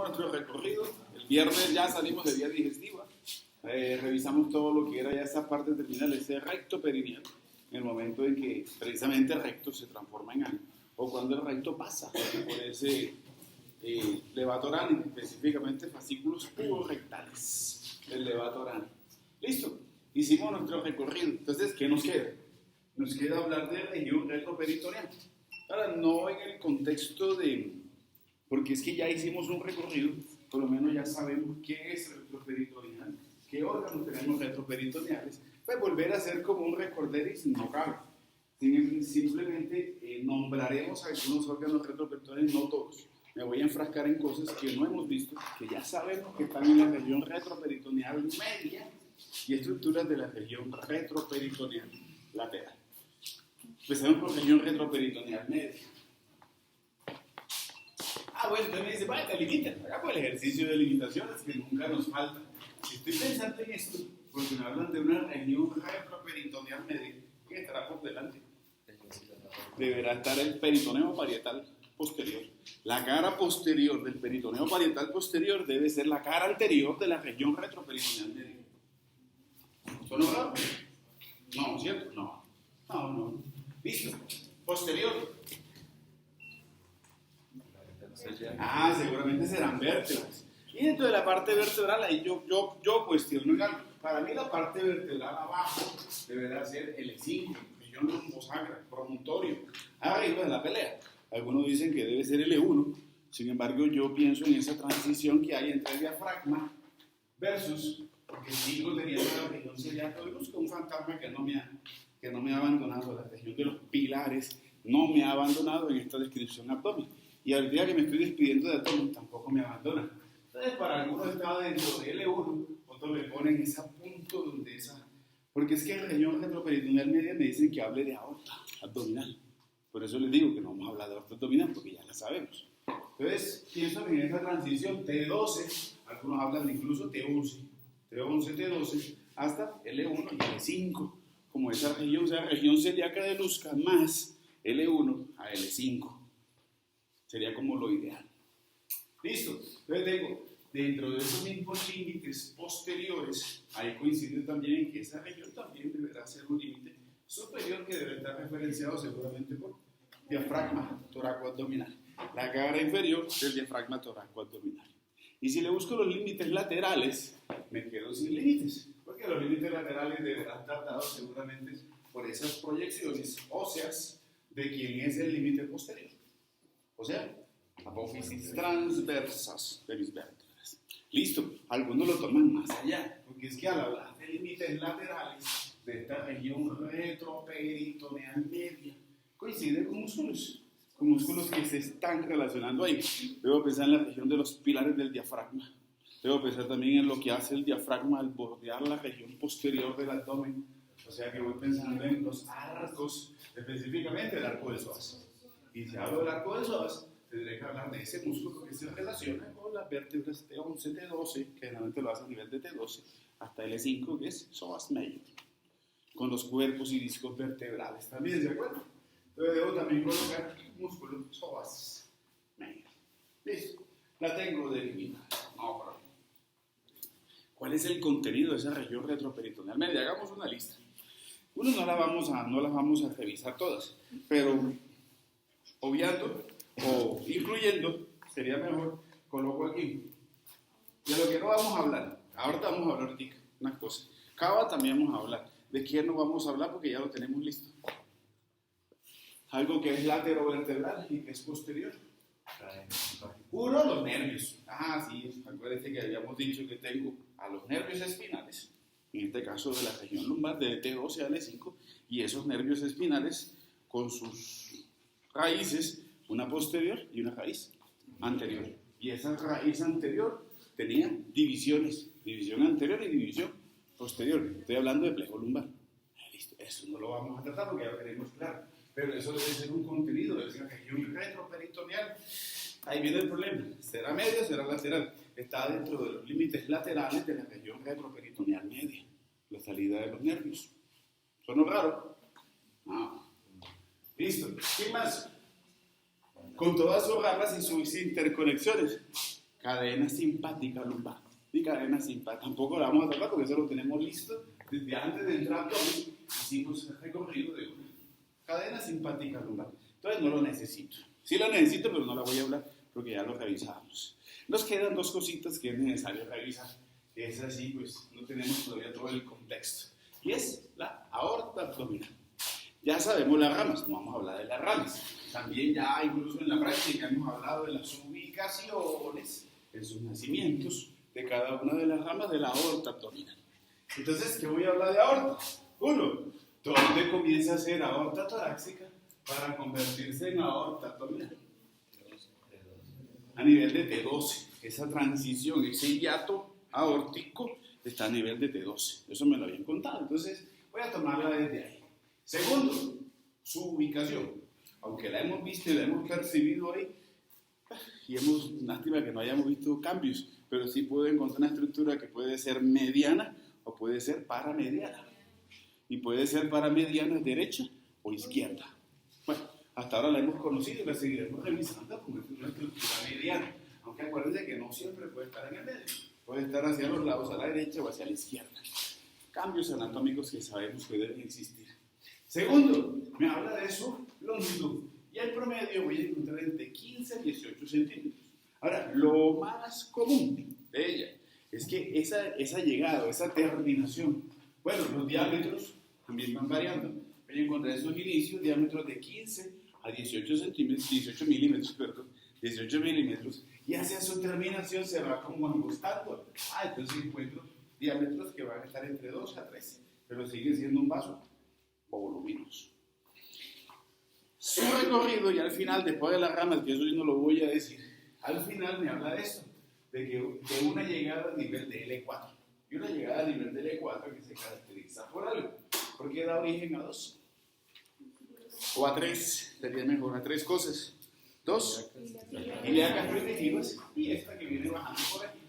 nuestro recorrido. El viernes ya salimos de vía digestiva. Revisamos todo lo que era ya esa parte terminal, ese recto perineal, en el momento en que precisamente el recto se transforma en ano, o cuando el recto pasa por ese levator ano, específicamente fascículos puborectales del levator ano. Listo, hicimos nuestro recorrido. Entonces, ¿qué nos queda? Nos queda hablar de región retroperitoneal. Ahora, no en el contexto de, porque es que ya hicimos un recorrido, por lo menos ya sabemos qué es retroperitoneal, qué órganos tenemos retroperitoneales, pues volver a hacer como un recorderis no cabe. Simplemente nombraremos algunos órganos retroperitoneales, no todos. Me voy a enfrascar en cosas que no hemos visto, que ya sabemos que están en la región retroperitoneal media y estructuras de la región retroperitoneal lateral. Empecemos por región retroperitoneal media. Bueno, entonces me dice, vaya, te limitas. Hagamos el ejercicio de limitaciones que nunca nos falta. Estoy pensando en esto porque me hablan de una región retroperitoneal media que estará por delante. Deberá estar el peritoneo parietal posterior. La cara posterior del peritoneo parietal posterior debe ser la cara anterior de la región retroperitoneal media. ¿Sonó raro? No, ¿cierto? No. Listo. Posterior. Seguramente serán vértebras. Y dentro de la parte vertebral, ahí yo cuestiono algo. Para mí la parte vertebral abajo deberá ser L5, región lumbosacra, promontorio, arriba de la pelea. Algunos dicen que debe ser L1, sin embargo yo pienso en esa transición que hay entre el diafragma versus, porque sigo teniendo la región celiaca, busco un fantasma que no me ha abandonado, la región de los pilares no me ha abandonado en esta descripción abdomen. Y al día que me estoy despidiendo de abdomen tampoco me abandona. Entonces, para algunos está dentro de L1, otros me ponen ese punto donde esa. Porque es que en región retroperitoneal media me dicen que hable de aorta abdominal. Por eso les digo que no vamos a hablar de aorta abdominal, porque ya la sabemos. Entonces, pienso en esa transición T12, algunos hablan de incluso T11, T12, hasta L1 y L5, como esa región, o sea, región celíaca de Lusca más L1 a L5. Sería como lo ideal. Listo. Entonces digo, dentro de esos mismos límites posteriores, ahí coincide también en que esa región también deberá ser un límite superior que debe estar referenciado seguramente por diafragma toracoabdominal. La cara inferior del diafragma toracoabdominal. Y si le busco los límites laterales, me quedo sin límites, porque los límites laterales deberán estar dados seguramente por esas proyecciones óseas de quien es el límite posterior. O sea, apófisis transversas de mis vértebras. Listo, algunos lo toman más allá, porque es que al hablar de límites laterales de esta región retroperitoneal media, coincide con músculos que se están relacionando ahí. Debo pensar en la región de los pilares del diafragma. Debo pensar también en lo que hace el diafragma al bordear la región posterior del abdomen. O sea que voy pensando en los arcos, específicamente el arco de psoas. Y si hablo del arco de psoas, tendré que hablar de ese músculo que se relaciona con las vértebras T11, T12, que generalmente lo hace a nivel de T12, hasta L5, que es psoas major, con los cuerpos y discos vertebrales también, ¿de acuerdo? Entonces debo también colocar músculo psoas major. Listo, la tengo delimitada. No, pero ¿cuál es el contenido de esa región retroperitoneal media? Hagamos una lista. Uno no las vamos a revisar todas, pero obviando o incluyendo, sería mejor, coloco aquí. De lo que no vamos a hablar, ahorita vamos a hablar de unas cosas. Cava también vamos a hablar. ¿De quién no vamos a hablar? Porque ya lo tenemos listo. Algo que es laterovertebral y que es posterior. Uno, los nervios. Sí, acuérdense que habíamos dicho que tengo a los nervios espinales, en este caso de la región lumbar, de T12 a L5, y esos nervios espinales con sus raíces, una posterior y una raíz anterior. Y esa raíz anterior tenía divisiones, división anterior y división posterior. Estoy hablando de plejo lumbar. Listo, eso no lo vamos a tratar porque ya lo tenemos claro. Pero eso debe ser un contenido de esa región retroperitoneal. Ahí viene el problema. ¿Será media o será lateral? Está dentro de los límites laterales de la región retroperitoneal media. La salida de los nervios. ¿Sonó raro? No. Listo. ¿Qué más? Con todas sus ramas y sus interconexiones. cadena simpática lumbar. Y cadena simpática, tampoco la vamos a tratar porque eso lo tenemos listo desde antes de entrar. Hicimos el recorrido de una cadena simpática lumbar. Entonces no lo necesito. Sí lo necesito, pero no la voy a hablar porque ya lo revisamos. Nos quedan dos cositas que es necesario revisar. Es así, pues no tenemos todavía todo el contexto. Y es la aorta abdominal. Ya sabemos las ramas, no vamos a hablar de las ramas. También ya incluso en la práctica hemos hablado de las ubicaciones en sus nacimientos de cada una de las ramas de la aorta abdominal. Entonces, ¿qué voy a hablar de aorta? Uno, ¿dónde comienza a ser aorta torácica para convertirse en aorta abdominal? A nivel de T12. Esa transición, ese hiato aórtico está a nivel de T12. Eso me lo habían contado. Entonces, voy a tomarla desde ahí. Segundo, su ubicación. Aunque la hemos visto y la hemos percibido ahí, y lástima que no hayamos visto cambios, pero sí puedo encontrar una estructura que puede ser mediana o puede ser paramediana. Y puede ser paramediana derecha o izquierda. Bueno, hasta ahora la hemos conocido y la seguiremos revisando como una estructura mediana. Aunque acuérdense que no siempre puede estar en el medio. Puede estar hacia los lados, a la derecha o hacia la izquierda. Cambios anatómicos que sabemos que deben existir. Segundo, me habla de su longitud. Y el promedio voy a encontrar entre 15 y 18 centímetros. Ahora, lo más común de ella es que esa llegada, esa terminación, bueno, los diámetros también van variando. Voy a encontrar esos inicios, diámetros de 15 a 18 centímetros, 18 milímetros, y hacia su terminación se va como angostando. Entonces encuentro diámetros que van a estar entre 2 a 13, pero sigue siendo un vaso voluminoso. Su recorrido y al final, después de las ramas, que eso yo no lo voy a decir, al final me habla de esto, de una llegada a nivel de L4. Y una llegada a nivel de L4 que se caracteriza por algo, porque da origen a 2. O a 3, sería mejor, a 3 cosas. 2, ilíacas primitivas, y esta que viene bajando por aquí,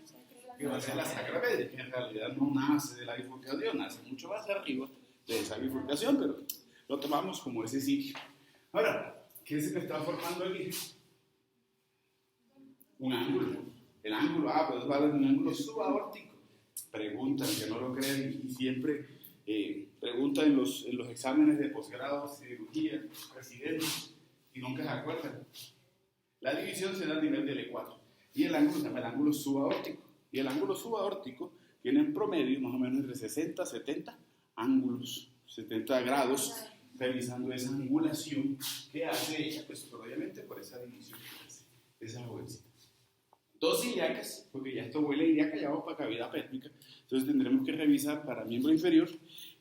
que va a ser la sacra media, que en realidad no nace de la bifurcación, nace mucho más arriba de esa bifurcación, pero lo tomamos como ese sitio. Ahora, ¿qué se me está formando aquí? Un ángulo. El ángulo, pues va a haber un ángulo subaórtico. Preguntan, que no lo creen, y siempre preguntan en los exámenes de posgrado, cirugía, residentes, y nunca se acuerdan. La división se da a nivel del E4, y el ángulo se llama el ángulo subaórtico. Y el ángulo subaórtico tiene en promedio más o menos entre 60 a 70 ángulos, 70 grados, revisando esa angulación que hace ella, pues obviamente por esa división que hace, esa jovencita. 2 ilíacas, porque ya esto huele a ilíaca, ya vamos para cavidad pélvica, entonces tendremos que revisar para miembro inferior,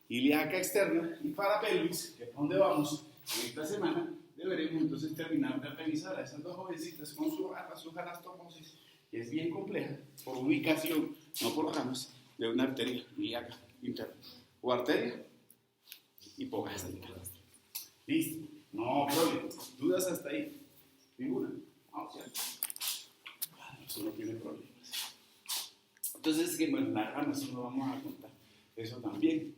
ilíaca externa y para pelvis, que es para donde vamos en esta semana. Deberemos entonces terminar de revisar a esas dos jovencitas con su anastomosis, que es bien compleja, por ubicación, no por ramas, de una arteria ilíaca interna o arteria hipogástrica. ¿Listo? No problema. ¿Dudas hasta ahí? ¿Ninguna? No, ¿cierto? Eso no tiene problemas. Entonces, que bueno, las ramas no vamos a contar. Eso también.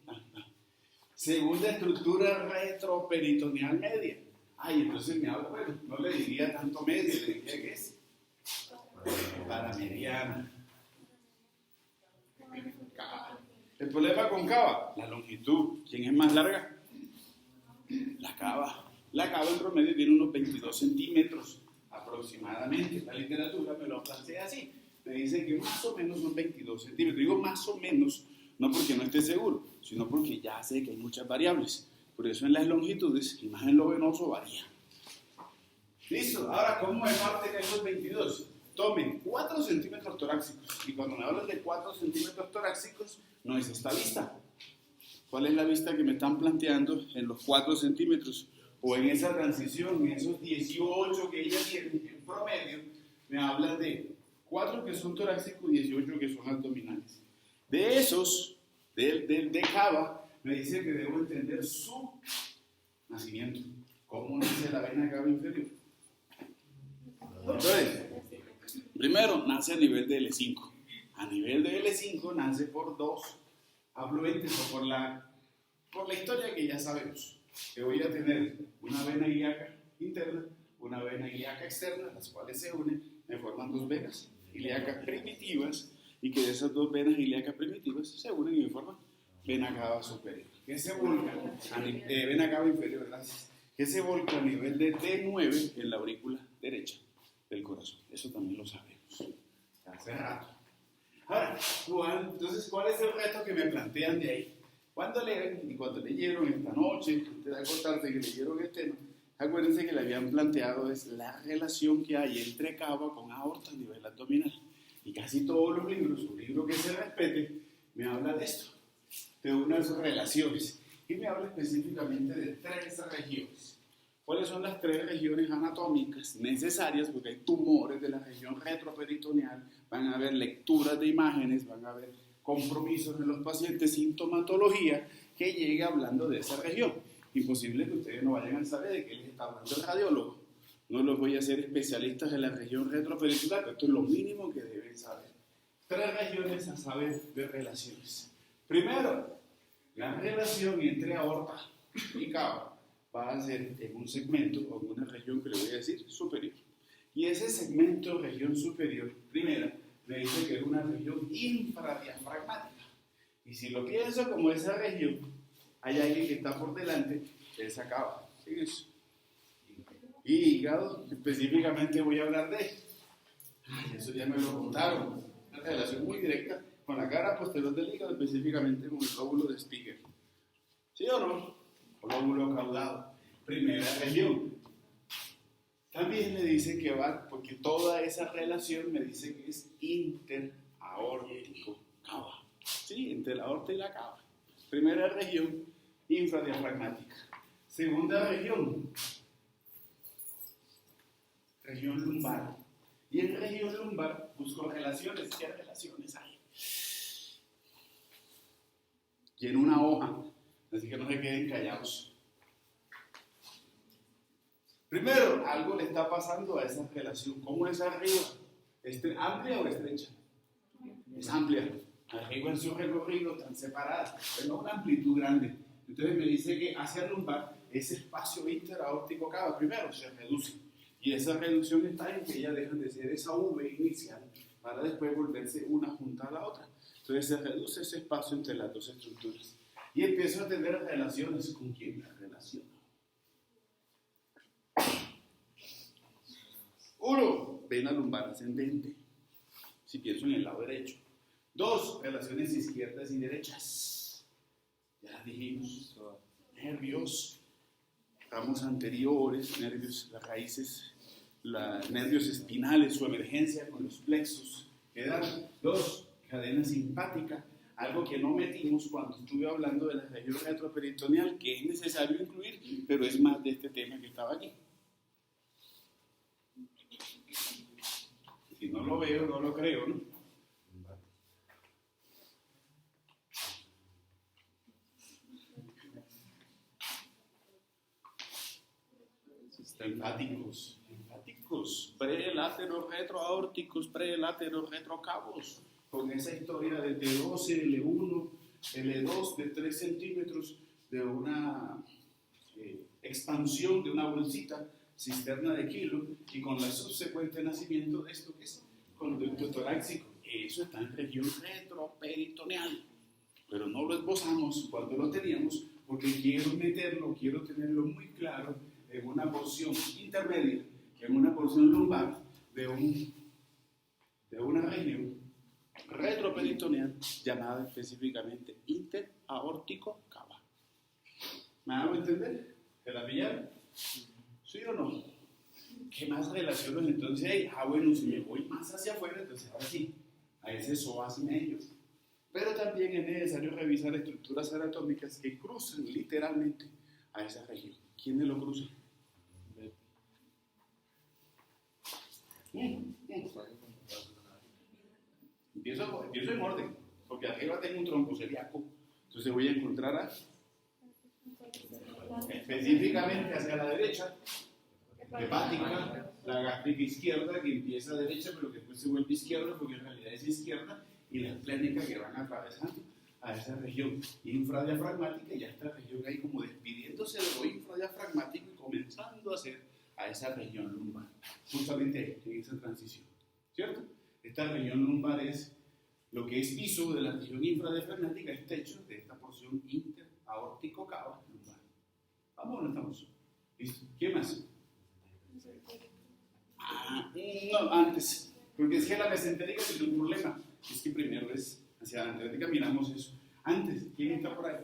Segunda estructura retroperitoneal media. Entonces me habla, bueno, no le diría tanto media, le diría que es paramediana. El problema con cava, la longitud. ¿Quién es más larga? La cava. La cava en promedio tiene unos 22 centímetros aproximadamente. La literatura me lo plantea así. Me dice que más o menos son 22 centímetros. Digo más o menos, no porque no esté seguro, sino porque ya sé que hay muchas variables. Por eso en las longitudes, y más en lo venoso, varía. Listo. Ahora, ¿cómo me parten esos 22? Tomen 4 centímetros torácicos. Y cuando me hablan de 4 centímetros torácicos, no es esta vista. ¿Cuál es la vista que me están planteando en los 4 centímetros? O en esa transición, en esos 18 que ella tiene en promedio, me hablan de 4 que son torácicos y 18 que son abdominales. De esos, de cava, me dice que debo entender su nacimiento. ¿Cómo nace la vena cava inferior? Entonces, primero, nace a nivel de L5. A nivel de L5 nace por 2 afluentes o por la historia que ya sabemos. Que voy a tener una vena ilíaca interna, una vena ilíaca externa, las cuales se unen, me forman 2 venas ilíacas primitivas y que de esas dos venas ilíacas primitivas se unen y forman vena cava superior. Que se volca, vena cava inferior, gracias. Que se volca a nivel de T9 en la aurícula derecha del corazón. Eso también lo sabemos. Hace rato. Ahora, entonces, ¿cuál es el reto que me plantean de ahí? Cuando leen y cuando leyeron esta noche, antes de acostarse que leyeron el tema, acuérdense que le habían planteado es la relación que hay entre cava con aorta a nivel abdominal. Y casi todos los libros, un libro que se respete, me habla de esto, de unas relaciones. Y me habla específicamente de 3 regiones. ¿Cuáles son las 3 regiones anatómicas necesarias? Porque hay tumores de la región retroperitoneal, van a haber lecturas de imágenes, van a haber compromisos en los pacientes, sintomatología que llegue hablando de esa región. Imposible que ustedes no vayan a saber de qué les está hablando el radiólogo. No los voy a hacer especialistas en la región retroperitoneal, pero esto es lo mínimo que deben saber. 3 regiones a saber de relaciones. Primero, la relación entre aorta y cava va a ser en un segmento o en una región que le voy a decir superior. Y ese segmento, región superior, primera, me dice que es una región infradiafragmática. Y si lo pienso como esa región, hay alguien que está por delante de esa cava. ¿Sí eso? Y hígado, específicamente voy a hablar de eso ya me lo contaron. Una relación muy directa con la cara posterior del hígado, específicamente con el lóbulo de Stiger. ¿Sí o no? O lóbulo caudado. Primera región. También me dice que va, porque toda esa relación me dice que es interaórtico cava. Sí, entre la aorta y la cava. Primera región, infradiafragmática. Segunda región, región lumbar. Y en región lumbar busco relaciones. ¿Qué relaciones hay? Y en una hoja, así que no se queden callados. Primero, algo le está pasando a esa relación. ¿Cómo es arriba? ¿Es amplia o estrecha? Es amplia. Arriba en su recorrido están separadas, pero no una amplitud grande. Entonces me dice que hacia el lumbar, ese espacio interaórtico cava primero se reduce. Y esa reducción está en que ellas dejan de ser esa V inicial para después volverse una junta a la otra. Entonces se reduce ese espacio entre las dos estructuras. Y empiezo a tener relaciones con quien las relaciono. 1. Vena lumbar ascendente. Si pienso en el lado derecho. 2. Relaciones izquierdas y derechas. Ya las dijimos. Nervios. Ramos anteriores, nervios, las raíces, nervios espinales, su emergencia con los plexos. Quedan 2. Cadena simpática. Algo que no metimos cuando estuve hablando de la región retroperitoneal, que es necesario incluir, pero es más de este tema que estaba aquí. Si no lo veo, no lo creo, ¿no? Linfáticos, prelátero retroaórticos, prelátero retrocavos, con esa historia de T12, L1, L2 de 3 centímetros de una expansión de una bolsita, cisterna de kilo, y con la subsecuente nacimiento de esto que es conducto torácico. Eso está en región retroperitoneal, pero no lo esbozamos cuando lo teníamos, porque quiero meterlo, quiero tenerlo muy claro en una porción intermedia, en una porción lumbar de una región retroperitoneal llamada específicamente interaórtico cava. ¿Me hago entender? ¿Se la pillaron? ¿Sí o no? ¿Qué más relaciones entonces hay? Bueno, si me voy más hacia afuera, entonces ahora sí, a ese psoas medio. Pero también es necesario revisar estructuras anatómicas que cruzan literalmente a esa región. ¿Quiénes lo cruzan? Empiezo en orden, porque arriba tengo un tronco celíaco, entonces voy a encontrar específicamente hacia la derecha, hepática, la gástrica izquierda que empieza a derecha, pero que después se vuelve izquierda, porque en realidad es izquierda, y la esplénica que van atravesando a esa región infradiafragmática, y ya esta región ahí como despidiéndose de lo infradiafragmático y comenzando a hacer a esa región lumbar, justamente ahí, en esa transición, ¿cierto? Esta región lumbar es lo que es piso de la región infradiafragmática, es techo de esta porción interaórtico-cava lumbar. ¿Vamos o no estamos? ¿Listo? ¿Qué más? No, antes. Porque es que la mesentérica tiene un problema. Es que primero es hacia adelante. Ahorita miramos eso. Antes, ¿quién está por ahí?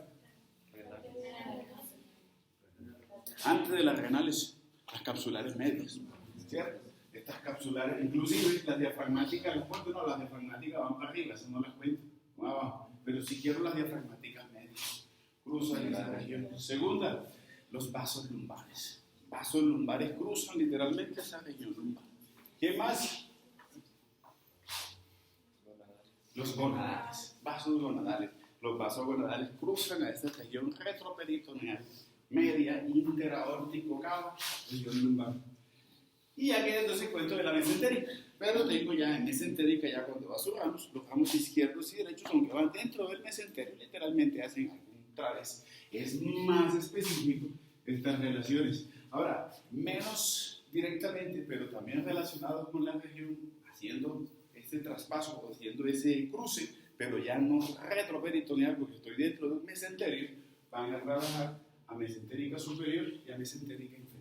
Antes de las renales, las capsulares medias. ¿Cierto? Estas capsulares, inclusive las diafragmáticas, las diafragmáticas van para arriba, eso no las cuento, van abajo. Pero si quiero las diafragmáticas medias, cruzan la región. Segunda, los vasos lumbares. Vasos lumbares cruzan literalmente esa región lumbar. ¿Qué más? Los gonadales, vasos gonadales. Los vasos gonadales cruzan a esta región retroperitoneal, media, interaórtico-cava, región lumbar. Y ya queda entonces el cuento de la mesentérica. Pero tengo ya en mesentérica, ya cuando va a sus ramos, los ramos izquierdos y derechos, aunque van dentro del mesenterio, literalmente hacen algún través. Es más específico estas relaciones. Ahora, menos directamente, pero también relacionado con la región, haciendo este traspaso o haciendo ese cruce, pero ya no retroperitoneal, porque estoy dentro de un mesenterio, van a trabajar a mesentérica superior y a mesentérica inferior.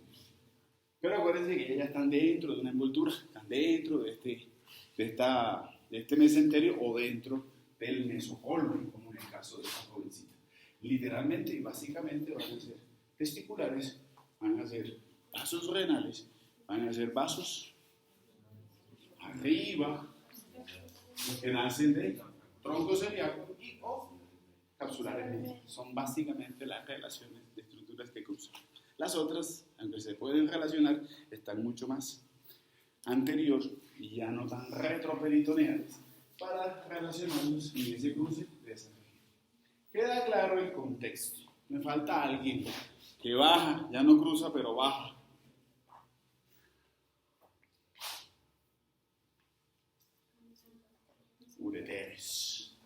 Pero acuérdense que ya están dentro de una envoltura, están dentro de este mesenterio o dentro del mesocolon, como en el caso de esta jovencita. Literalmente y básicamente van a ser testiculares, van a ser vasos renales, van a ser vasos arriba, los que nacen de tronco celíaco y o capsulares medios. Son básicamente las relaciones de estructuras que cruzan. Las otras, aunque se pueden relacionar, están mucho más anterior y ya no tan retroperitoneales para relacionarlos en ese cruce de esa región. Queda claro el contexto. Me falta alguien que baja, ya no cruza, pero baja. Ureteres.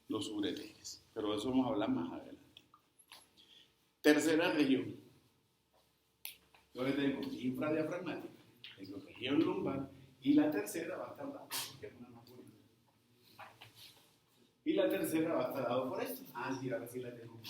Los ureteres. Pero de eso vamos a hablar más adelante. Tercera región. Entonces tengo infradiafragmática, tengo región lumbar y la tercera va a estar dada, porque es una más bonita. Y la tercera va a estar dada por esto. Sí, ahora sí la tengo.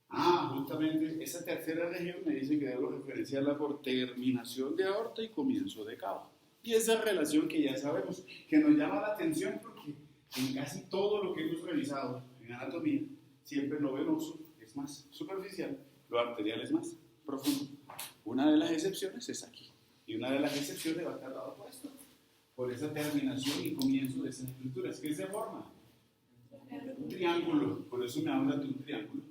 Justamente esa tercera región me dice que debo referenciarla por terminación de aorta y comienzo de cava. Y esa relación que ya sabemos, que nos llama la atención porque en casi todo lo que hemos revisado en anatomía, siempre lo venoso es más superficial, lo arterial es más profundo. Una de las excepciones es aquí. Y una de las excepciones va a estar dado por esto, por esa terminación y comienzo de esas estructuras. ¿Qué se forma? Un triángulo. Por eso me habla de un triángulo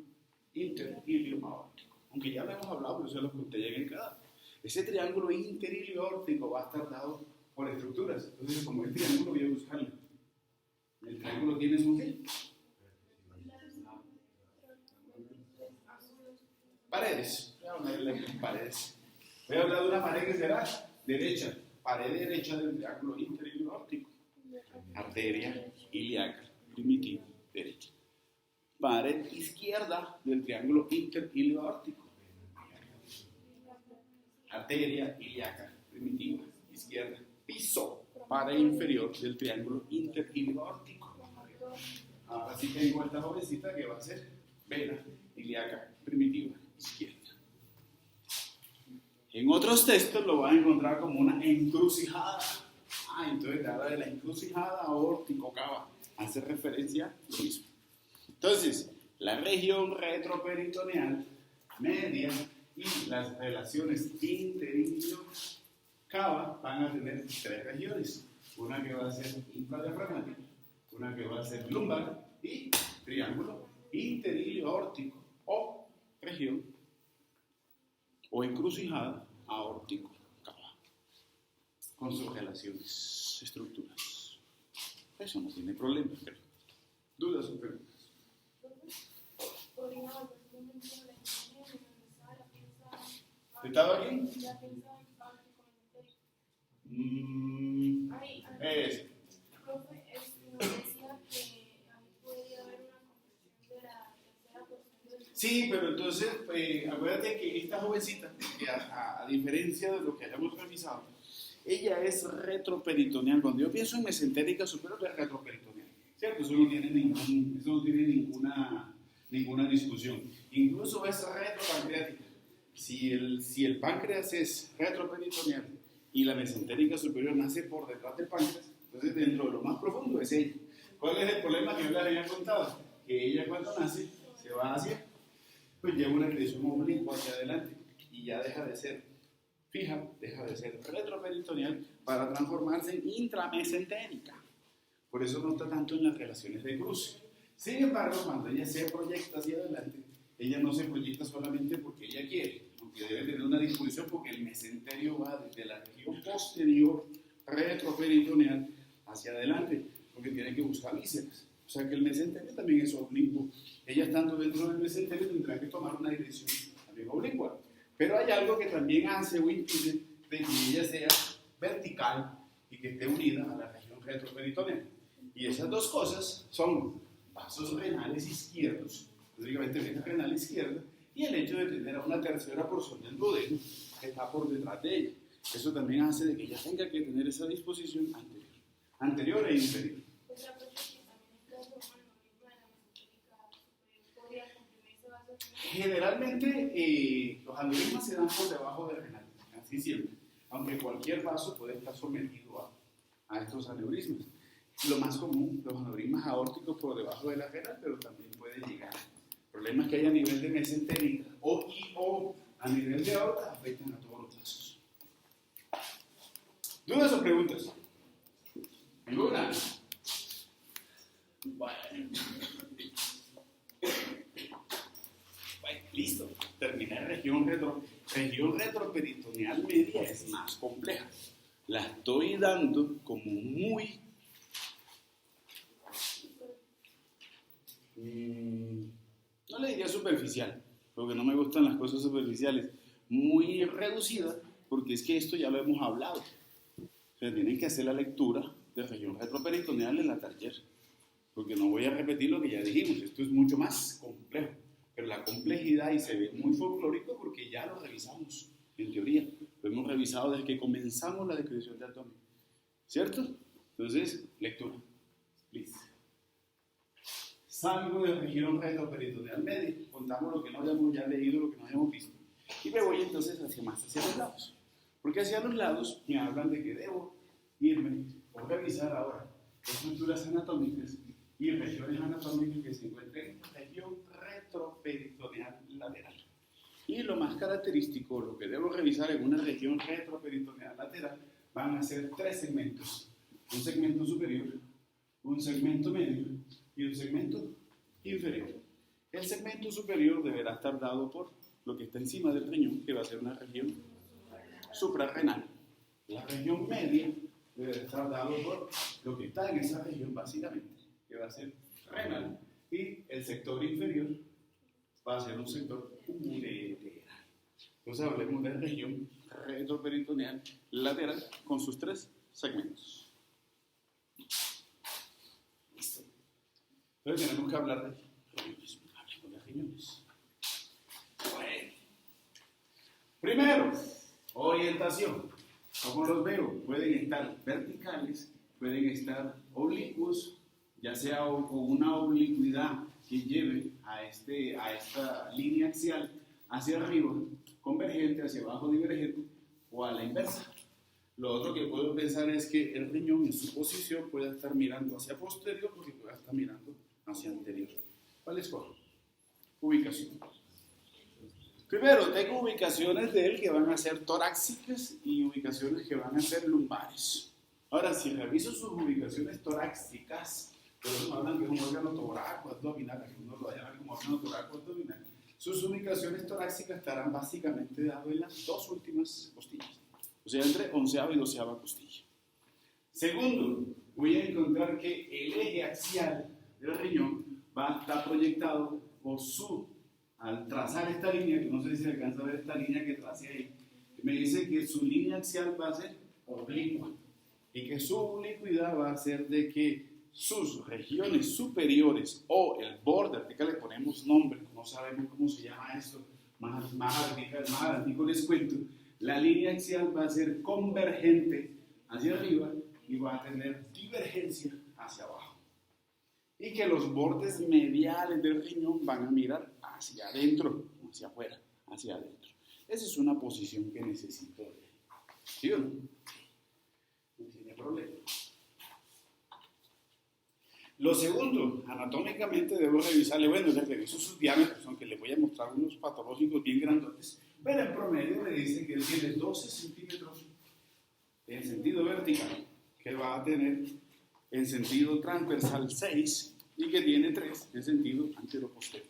interilio-aórtico. Aunque ya lo hemos hablado, pero se los conté ya en el cadáver. Ese triángulo interilio-aórtico va a estar dado por estructuras. Entonces, como el triángulo, voy a buscarlo. El triángulo tiene su qué? Paredes. Voy a hablar de paredes. Voy a hablar de una pared que será derecha. Pared derecha del triángulo interilio-aórtico. Arteria ilíaca primitiva derecha. Pared izquierda del triángulo interilio-aórtico. Arteria ilíaca primitiva izquierda. Piso. Pared inferior del triángulo interilio-aórtico. Ahora sí tengo esta jovencita que va a ser vena ilíaca primitiva izquierda. En otros textos lo van a encontrar como una encrucijada. Entonces te habla de la encrucijada aórtico-cava. Hace referencia a lo mismo. Entonces, la región retroperitoneal media y las relaciones interilio-cava van a tener tres regiones. Una que va a ser infradiafragmática, una que va a ser lumbar y triángulo interilio-aórtico o región o encrucijada aórtico-cava con sus relaciones, estructuras. Eso no tiene problema, pero dudas o preguntas. ¿Estaba aquí? Profe, nos decía que ahí podría haber una confusión de la tercera porción. Sí, pero entonces, acuérdate que esta jovencita, que a diferencia de lo que hayamos revisado, ella es retroperitoneal. Cuando yo pienso en mesentérica superior es retroperitoneal, ¿cierto? Eso no tiene ninguna discusión. Incluso es retropancreática. Si el páncreas es retroperitoneal y la mesentérica superior nace por detrás del páncreas, entonces dentro de lo más profundo es ella. ¿Cuál es el problema que yo les había contado? Que ella cuando nace se va hacia, pues lleva una dirección oblicua hacia adelante y ya deja de ser fija, deja de ser retroperitoneal para transformarse en intramesentérica. Por eso no está tanto en las relaciones de cruce. Sin embargo, cuando ella se proyecta hacia adelante, ella no se proyecta solamente porque ella quiere, aunque debe tener una disposición porque el mesenterio va desde la región posterior retroperitoneal hacia adelante, porque tiene que buscar vísceras. O sea que el mesenterio también es oblicuo. Ella estando dentro del mesenterio tendrá que tomar una dirección también oblicua. Pero hay algo que también hace o impide de que ella sea vertical y que esté unida a la región retroperitoneal. Y esas dos cosas son vasos renales izquierdos, básicamente vena renal izquierda, y el hecho de tener a una tercera porción del duodeno que está por detrás de ella. Eso también hace de que ella tenga que tener esa disposición anterior e inferior. Otra cosa que también está formando el mismo de la mesentérica superior, ¿podría comprimirse vasos? Generalmente los aneurismas se dan por debajo del renal, así siempre, aunque cualquier vaso puede estar sometido a estos aneurismas. Lo más común, los aneurismas aórticos por debajo de la renal, pero también puede llegar. Problemas que hay a nivel de mesentérica o a nivel de aorta afectan a todos los vasos. ¿Dudas o preguntas? ¿Ninguna? Bueno, listo. Terminé región retroperitoneal media es más compleja. La estoy dando como muy no le diría superficial, porque no me gustan las cosas superficiales, muy reducida, porque es que esto ya lo hemos hablado. O sea, tienen que hacer la lectura de región retroperitoneal en la taller, porque no voy a repetir lo que ya dijimos, esto es mucho más complejo, pero la complejidad y se ve muy folclórico porque ya lo revisamos, en teoría, lo hemos revisado desde que comenzamos la descripción de abdomen, ¿cierto? Entonces, lectura, please. Salgo de región retroperitoneal media, contamos lo que no habíamos ya leído, lo que no habíamos visto, y me voy entonces hacia los lados, porque hacia los lados me hablan de que debo irme o revisar ahora estructuras anatómicas y regiones anatómicas que se encuentran en la región retroperitoneal lateral. Y lo más característico, lo que debo revisar en una región retroperitoneal lateral, van a ser 3 segmentos: un segmento superior, un segmento medio y un segmento inferior. El segmento superior deberá estar dado por lo que está encima del riñón, que va a ser una región suprarrenal. La región media deberá estar dado por lo que está en esa región básicamente, que va a ser renal, y el sector inferior va a ser un sector ureteral. Entonces hablemos de región retroperitoneal lateral con sus 3 segmentos. Listo. Entonces tenemos que hablar de riñones. Hablemos de riñones. Bueno. Primero, orientación. ¿Cómo los veo? Pueden estar verticales, pueden estar oblicuos, ya sea con una oblicuidad que lleve a esta línea axial hacia arriba, convergente, hacia abajo, divergente, o a la inversa. Lo otro que puedo pensar es que el riñón en su posición pueda estar mirando hacia posterior porque pueda estar mirando hacia anterior. ¿Cuál es cuál? Ubicación. Primero, tengo ubicaciones de él que van a ser torácicas y ubicaciones que van a ser lumbares. Ahora, si reviso sus ubicaciones torácicas, todos hablan que es un órgano torácico abdominal, que uno lo llama como órgano torácico abdominal. Sus ubicaciones torácicas estarán básicamente dadas en las 2 últimas costillas, o sea, entre 11ª y 12ª costilla. Segundo, voy a encontrar que el eje axial del riñón va a estar proyectado por al trazar esta línea, que no sé si se alcanza a ver esta línea que tracé ahí, me dice que su línea axial va a ser oblicua y que su oblicuidad va a ser de que sus regiones superiores o el borde vertical, le ponemos nombre, no sabemos cómo se llama esto, más adelante les cuento, la línea axial va a ser convergente hacia arriba y va a tener divergencia hacia abajo. Y que los bordes mediales del riñón van a mirar hacia adentro, no hacia afuera, hacia adentro. Esa es una posición que necesito. ¿Sí o no? No tiene problema. Lo segundo, anatómicamente debo revisarle, bueno, les reviso sus diámetros, aunque les voy a mostrar unos patológicos bien grandotes, pero en promedio me dice que él tiene 12 centímetros en sentido vertical, que va a tener en sentido transversal 6 y que tiene 3 en sentido antero-posterior,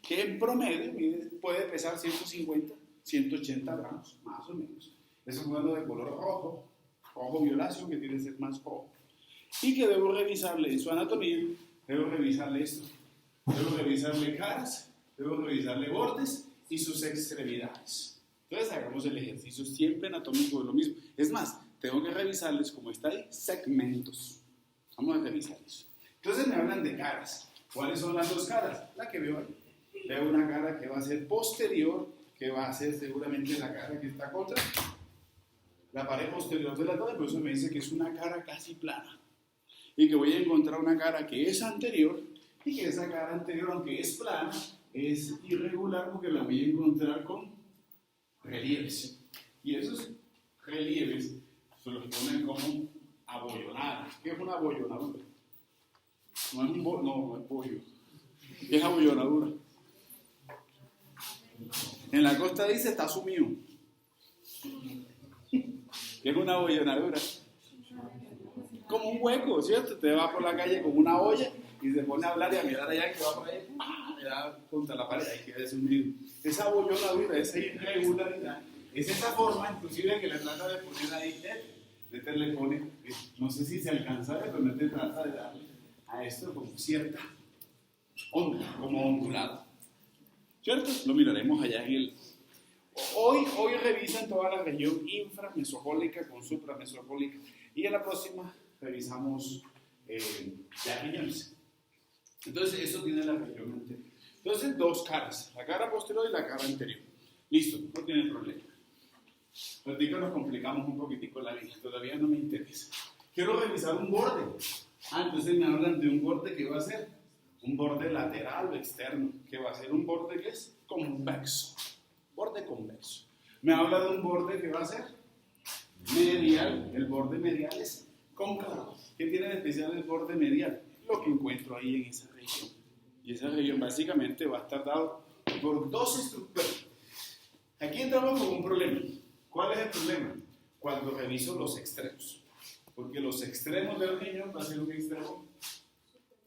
que en promedio puede pesar 150, 180 gramos, más o menos. Es un modelo de color rojo, rojo violáceo, que tiene que ser más rojo. Y que debo revisarle en su anatomía, debo revisarle esto, debo revisarle caras, debo revisarle bordes y sus extremidades. Entonces hagamos el ejercicio siempre anatómico de lo mismo. Es más, tengo que revisarles, como está ahí, segmentos. Vamos a revisar eso. Entonces me hablan de caras. ¿Cuáles son las dos caras? La que veo ahí. Veo una cara que va a ser posterior, que va a ser seguramente la cara que está contra la pared posterior del abdomen, por eso me dice que es una cara casi plana. Y que voy a encontrar una cara que es anterior, y que esa cara anterior, aunque es plana, es irregular porque la voy a encontrar con relieves. Y esos relieves se los ponen como abollonados. ¿Qué es una abollonadura? No es pollo. ¿Qué es abollonadura? En la costa dice está sumido. ¿Qué es una abollonadura? Como un hueco, ¿cierto? Usted va por la calle con una olla y se pone a hablar y a mirar allá que va por ahí, le da contra la pared, ahí queda sumido. Esa abollonadura, esa irregularidad, es esa forma inclusive que le trata de poner ahí, Nete le pone, no sé si se alcanza a ver, pero Nete trata de darle a esto como cierta onda, como ondulado, ¿cierto? Lo miraremos allá en el... Hoy revisan toda la región inframesocólica con supramesocólica y en la próxima revisamos ya riñones. Entonces eso tiene la región anterior. Entonces dos caras, la cara posterior y la cara anterior. Listo, no tiene problema. Ahorita nos complicamos un poquitico la vida, todavía no me interesa. Quiero revisar un borde. Entonces me hablan de un borde que va a ser un borde lateral o externo, que va a ser un borde que es convexo. Borde convexo. Me habla de un borde que va a ser medial. El borde medial es cóncavo. ¿Qué tiene de especial el borde medial? Lo que encuentro ahí en esa región. Y esa región básicamente va a estar dado por dos estructuras. Aquí entramos con un problema. ¿Cuál es el problema? Cuando reviso los extremos. Porque los extremos del riñón va a ser un extremo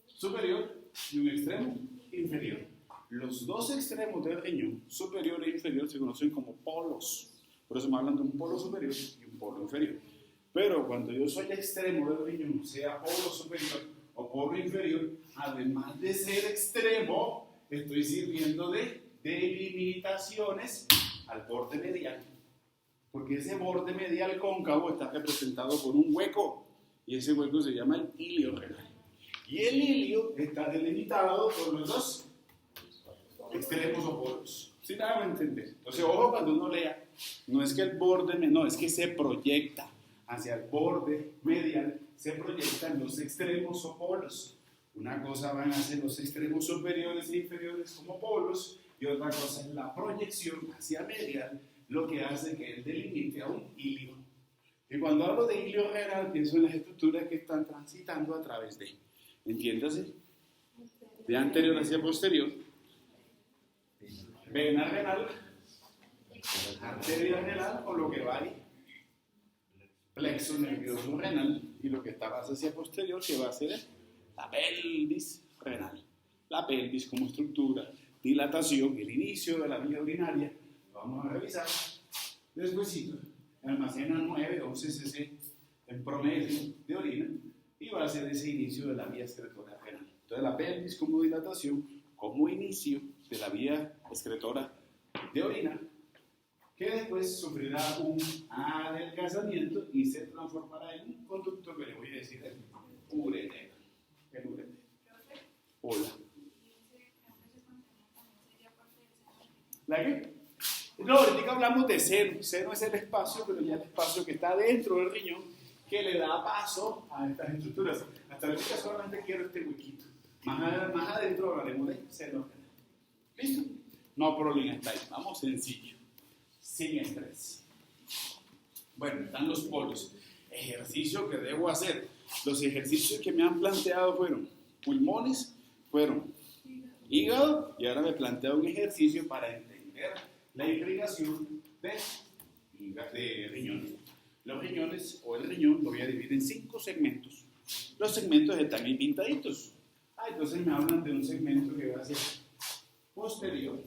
superior y un extremo inferior. Los dos extremos del riñón, superior e inferior, se conocen como polos. Por eso me hablan de un polo superior y un polo inferior. Pero cuando yo soy extremo del riñón, sea polo superior o polo inferior, además de ser extremo, estoy sirviendo de delimitaciones al borde medial. Porque ese borde medial cóncavo está representado por un hueco. Y ese hueco se llama el ilio renal. Y el ilio está delimitado por los dos extremos o polos. ¿Sí me hago entender? Entonces, ojo cuando uno lea, no es que el borde, no, es que se proyecta hacia el borde medial, se proyectan los extremos o polos. Una cosa van a ser los extremos superiores e inferiores como polos, y otra cosa es la proyección hacia medial, lo que hace que él delimite a un ilio. Y cuando hablo de ilio renal, pienso en las estructuras que están transitando a través de, entiéndase, de anterior hacia posterior, vena renal, arteria renal o lo que va ahí, plexo nervioso renal, y lo que está más hacia posterior, que va a ser la pelvis renal. La pelvis como estructura, dilatación, el inicio de la vía urinaria, lo vamos a revisar. Después almacena 9-11 cc en promedio de orina y va a ser ese inicio de la vía excretora renal. Entonces la pelvis como dilatación, como inicio de la vía excretora de orina, que después sufrirá un adelgazamiento y se transformará en un conducto que le voy a decir el uretero. El uretero. Hola. ¿La qué? No, ahorita hablamos de seno. Seno es el espacio, pero ya el espacio que está dentro del riñón que le da paso a estas estructuras. Hasta ahorita solamente quiero este huequito. Más adentro hablaremos de seno renal. ¿Listo? No problem está ahí. Vamos sencillo, sin estrés. Bueno, están los polos. Ejercicio que debo hacer. Los ejercicios que me han planteado fueron pulmones, fueron hígado, y ahora me planteo un ejercicio para entender la irrigación de riñones. Los riñones o el riñón lo voy a dividir en 5 segmentos. Los segmentos están ahí pintaditos. Entonces me hablan de un segmento que va a ser posterior,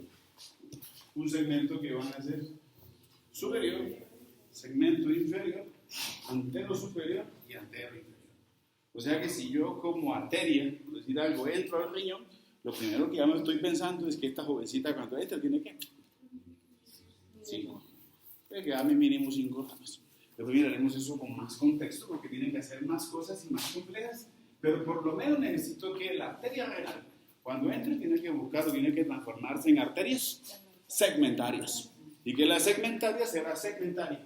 un segmento que van a ser superior, segmento inferior, antero superior y antero inferior. O sea que si yo como arteria, por decir algo, entro al riñón, lo primero que ya me estoy pensando es que esta jovencita cuando entra tiene que 5. Tiene que darme mínimo 5 ramas. Después miraremos eso con más contexto porque tienen que hacer más cosas y más complejas, pero por lo menos necesito que la arteria renal, cuando entre, tiene que buscar o tiene que transformarse en arterias segmentarias. Y que la segmentaria será segmentaria.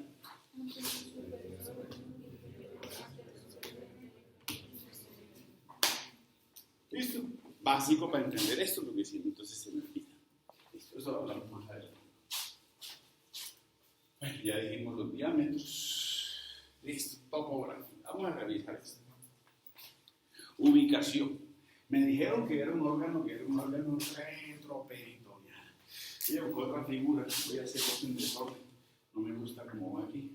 ¿Listo? Básico para entender esto, porque si no, entonces se me olvida. Listo, eso lo hablamos más adelante. Bueno, ya dijimos los diámetros. Listo, topografía. Vamos a revisar esto. Ubicación. Me dijeron que era un órgano retroperitoneal. Voy a buscar otra figura. Voy a hacer esto en desorden. No me gusta cómo va aquí.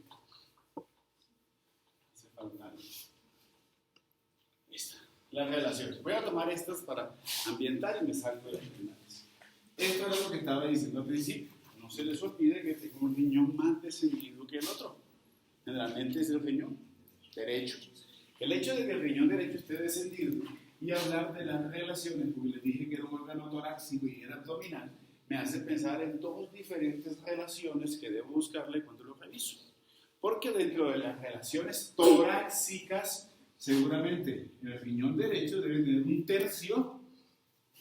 Hace falta. Esta. Las relaciones. Voy a tomar estas para ambientar y me salgo de las finales. Esto era lo que estaba diciendo al principio. No se les olvide que tengo un riñón más descendido que el otro. Generalmente es el riñón derecho. El hecho de que el riñón derecho esté descendido y hablar de las relaciones, porque les dije que era un órgano torácico y era abdominal, me hace pensar en 2 diferentes relaciones que debo buscarle cuando lo reviso. Porque dentro de las relaciones torácicas, seguramente el riñón derecho debe tener un tercio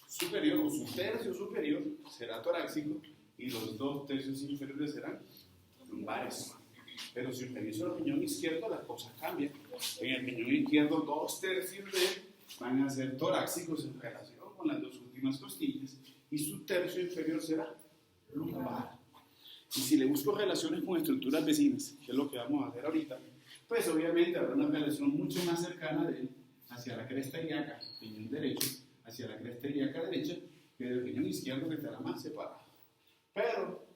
superior, o su tercio superior será torácico y los 2 tercios inferiores serán lumbares. Pero si reviso el riñón izquierdo, las cosas cambian. En el riñón izquierdo, 2 tercios de él van a ser torácicos en relación con las 2 últimas costillas y su tercio inferior será lumbar. Y si le busco relaciones con estructuras vecinas, que es lo que vamos a hacer ahorita, pues obviamente habrá una relación mucho más cercana de él hacia la cresta ilíaca, riñón derecho, hacia la cresta ilíaca derecha, que del riñón izquierdo que estará más separado. Pero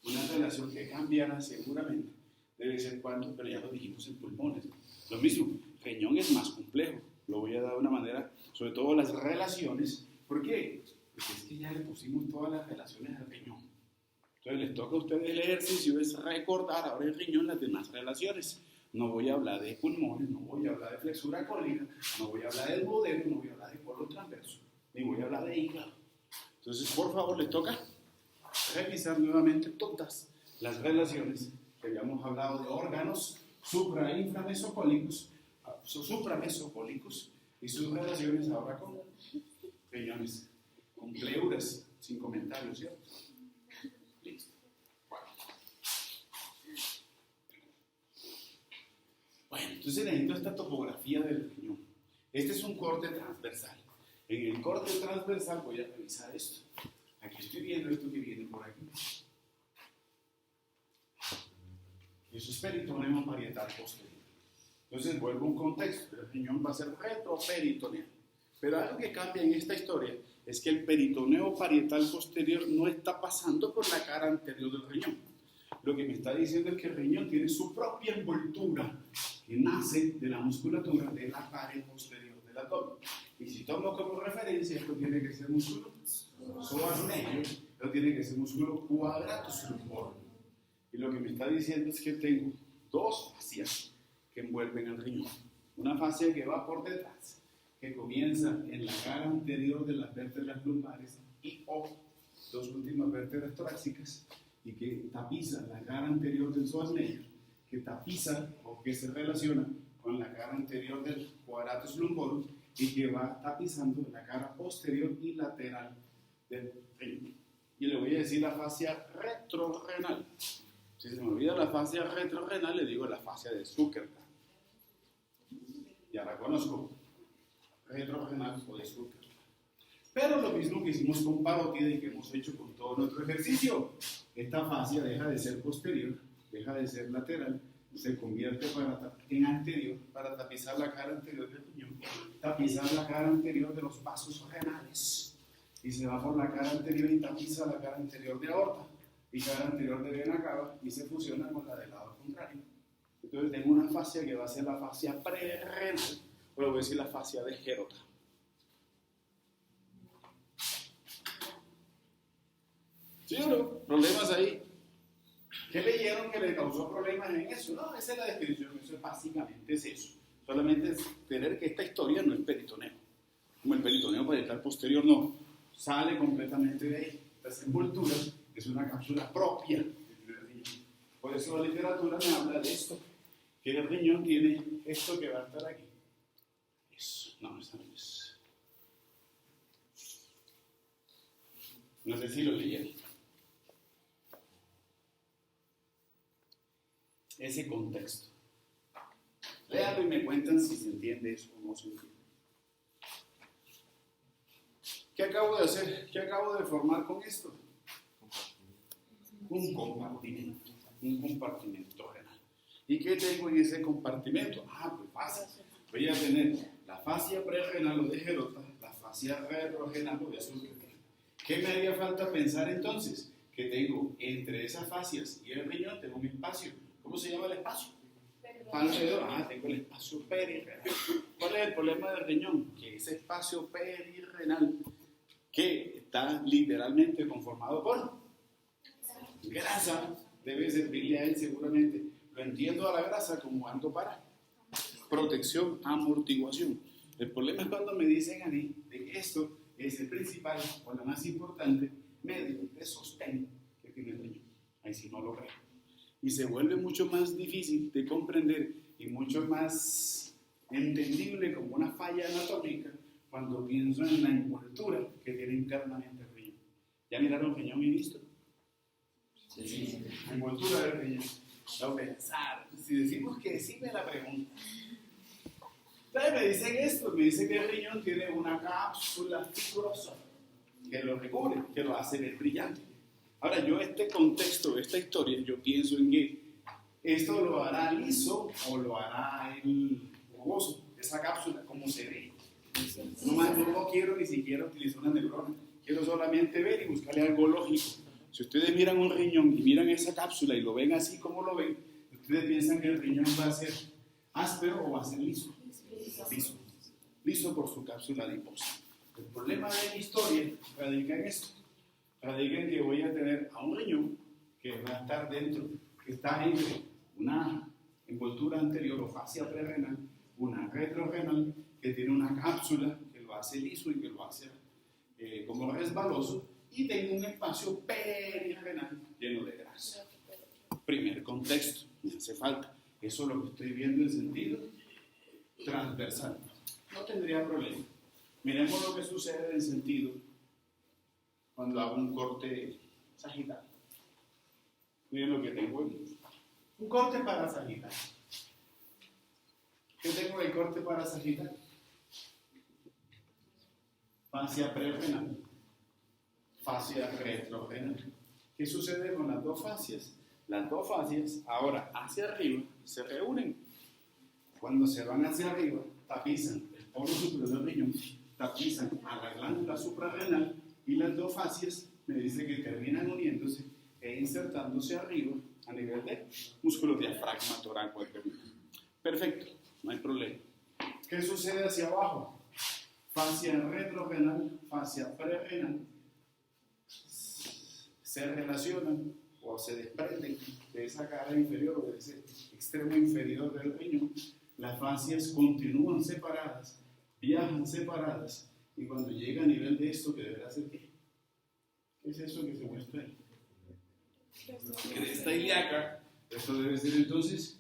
una relación que cambiará seguramente debe ser cuando, pero ya lo dijimos en pulmones. Lo mismo, riñón es más complejo, lo voy a dar de una manera, sobre todo las relaciones. ¿Por qué? Porque es que ya le pusimos todas las relaciones al riñón. Entonces les toca a ustedes el ejercicio, es recordar ahora el riñón las demás relaciones. No voy a hablar de pulmones, no voy a hablar de flexura cólica, no voy a hablar del duodeno, no voy a hablar de colon transverso, ni voy a hablar de hígado. Entonces, por favor, les toca revisar nuevamente todas las relaciones que habíamos hablado de órganos supramesocólicos y sus relaciones ahora con riñones, con pleuras, sin comentarios, ¿cierto? Listo. Bueno, entonces necesito esta topografía del riñón. Este es un corte transversal. En el corte transversal voy a revisar esto. Aquí estoy viendo esto que viene por aquí. Eso es peritoneo parietal posterior. Entonces vuelvo a un contexto. El riñón va a ser retroperitoneal. Pero algo que cambia en esta historia es que el peritoneo parietal posterior no está pasando por la cara anterior del riñón. Lo que me está diciendo es que el riñón tiene su propia envoltura que nace de la musculatura de la pared posterior del abdomen. Y si tomo como referencia, esto tiene que ser músculo psoas major, esto tiene que ser músculo quadratus lumborum. Y lo que me está diciendo es que tengo 2 fascias que envuelven el riñón. Una fascia que va por detrás, que comienza en la cara anterior de las vértebras lumbares y o 2 últimas vértebras torácicas, y que tapiza la cara anterior del psoas major, que tapiza o que se relaciona con la cara anterior del quadratus lumborum y que va tapizando la cara posterior y lateral del riñón. Y le voy a decir la fascia retrorrenal. Si se me olvida la fascia retrorrenal, le digo la fascia de Zuckerberg. ya la conozco, retrorenal o disfrute. Pero lo mismo que hicimos con parótida y que hemos hecho con todo nuestro ejercicio, esta fascia deja de ser posterior, deja de ser lateral, se convierte en anterior para tapizar la cara anterior del riñón, tapizar la cara anterior de los vasos renales, y se va por la cara anterior y tapiza la cara anterior de aorta y cara anterior de vena cava y se fusiona con la del lado contrario. Entonces tengo una fascia que va a ser la fascia prerrenal, o le voy a decir la fascia de Gerota. ¿Sí o no? ¿Problemas ahí? ¿Qué leyeron que le causó problemas en eso? No, esa es la descripción, eso es básicamente eso. Solamente es tener que esta historia no es peritoneo. Como el peritoneo parietal posterior no, sale completamente de ahí. Esta envoltura es una cápsula propia del riñón. Por eso la literatura me habla de esto, que el riñón tiene esto que va a estar aquí. Eso, no, esa no es. No sé si lo leyeron. Ese contexto. Léalo y me cuentan si se entiende eso o no se entiende. ¿Qué acabo de hacer? ¿Qué acabo de formar con esto? Un compartimento renal. ¿Y qué tengo en ese compartimento? Pues fácil. Voy a tener la fascia prerrenal o de Gerota, la fascia retrorenal o de Azul. ¿Qué me haría falta pensar entonces? Que tengo entre esas fascias y el riñón, tengo un espacio. ¿Cómo se llama el espacio? Alrededor. Tengo el espacio perirrenal. ¿Cuál es el problema del riñón? Que ese espacio perirrenal, que está literalmente conformado por grasa, debe servirle a él seguramente. Lo entiendo a la grasa como algo para protección, amortiguación. El problema es cuando me dicen a mí de que esto es el principal o la más importante medio de sostén que tiene el riñón. Ahí sí no lo creo. Y se vuelve mucho más difícil de comprender y mucho más entendible como una falla anatómica cuando pienso en la envoltura que tiene internamente el riñón. ¿Ya miraron el riñón y listo? Sí. La envoltura del riñón. No pensar. Si decimos que sí, me la pregunta. Entonces me dicen esto, me dicen que el riñón tiene una cápsula fibrosa que lo recubre, que lo hace ver brillante. Ahora, yo este contexto, esta historia, yo pienso en que esto lo hará liso o lo hará el jugoso, esa cápsula, como se ve. No quiero ni siquiera utilizar una neurona, quiero solamente ver y buscarle algo lógico. Si ustedes miran un riñón y miran esa cápsula y lo ven así como lo ven, ustedes piensan que el riñón va a ser áspero o va a ser liso. Liso por su cápsula adiposa. El problema de la historia radica en esto. Radica en que voy a tener a un riñón que va a estar dentro, que está entre una envoltura anterior o fascia prerrenal, una retrorenal, que tiene una cápsula que lo hace liso y que lo hace como resbaloso, y tengo un espacio perirrenal lleno de grasa. Primer contexto, me hace falta. Eso es lo que estoy viendo en sentido transversal. No tendría problema. Miremos lo que sucede en sentido cuando hago un corte sagital. Miren lo que tengo aquí. Un corte para sagital. ¿Qué tengo en el corte para sagital? Fascia prerrenal, fascia retrorenal. ¿Qué sucede con las dos fascias? Las dos fascias ahora hacia arriba se reúnen. Cuando se van hacia arriba, tapizan el polo superior del riñón, tapizan a la glándula suprarrenal y las dos fascias me dice que terminan uniéndose e insertándose arriba a nivel de músculo diafragma torácico. Perfecto, no hay problema. ¿Qué sucede hacia abajo? Fascia retrorenal, fascia prerrenal se relacionan o se desprenden de esa cara inferior o de ese extremo inferior del riñón. Las fascias continúan separadas, viajan separadas, y cuando llega a nivel de esto, que deberá ser ¿qué? ¿Qué es eso que se muestra ahí? Cresta ilíaca. Esto debe ser entonces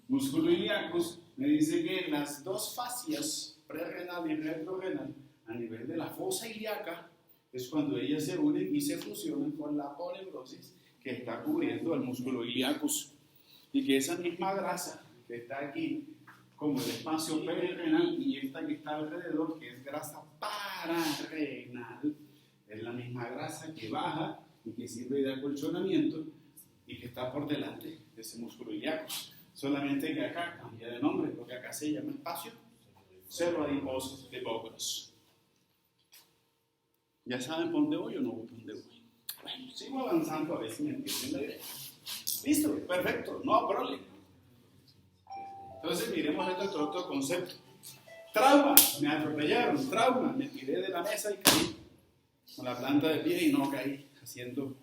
músculo ilíacus. Me dice que las dos fascias, prerrenal y retrorenal, a nivel de la fosa ilíaca, es cuando ellas se unen y se fusionan con la poneurosis que está cubriendo al músculo ilíacus, y que esa misma grasa que está aquí como el espacio perirenal, y esta que está alrededor, que es grasa pararenal, es la misma grasa que baja y que sirve de acolchonamiento y que está por delante de ese músculo ilíaco. Solamente que acá cambia de nombre, porque acá se llama espacio cerebroadiposo de Bogros. ¿Ya saben por dónde voy o no voy por dónde voy? Bueno, sigo avanzando a ver si me entienden la idea. Listo, perfecto, no problema. Entonces miremos otro concepto. Trauma, me atropellaron, trauma, me tiré de la mesa y caí con la planta del pie y no caí, haciendo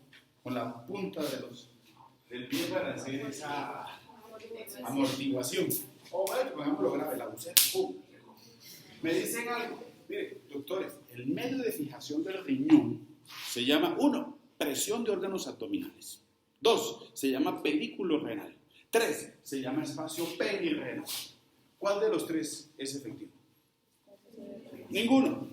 con la punta del pie para hacer esa amortiguación. O bueno, por ejemplo, grave la buceta. Me dicen algo, mire, doctores, el medio de fijación del riñón se llama, 1, presión de órganos abdominales. 2, se llama pedículo renal. 3, se llama espacio perirenal. ¿Cuál de los 3 es efectivo? Ninguno.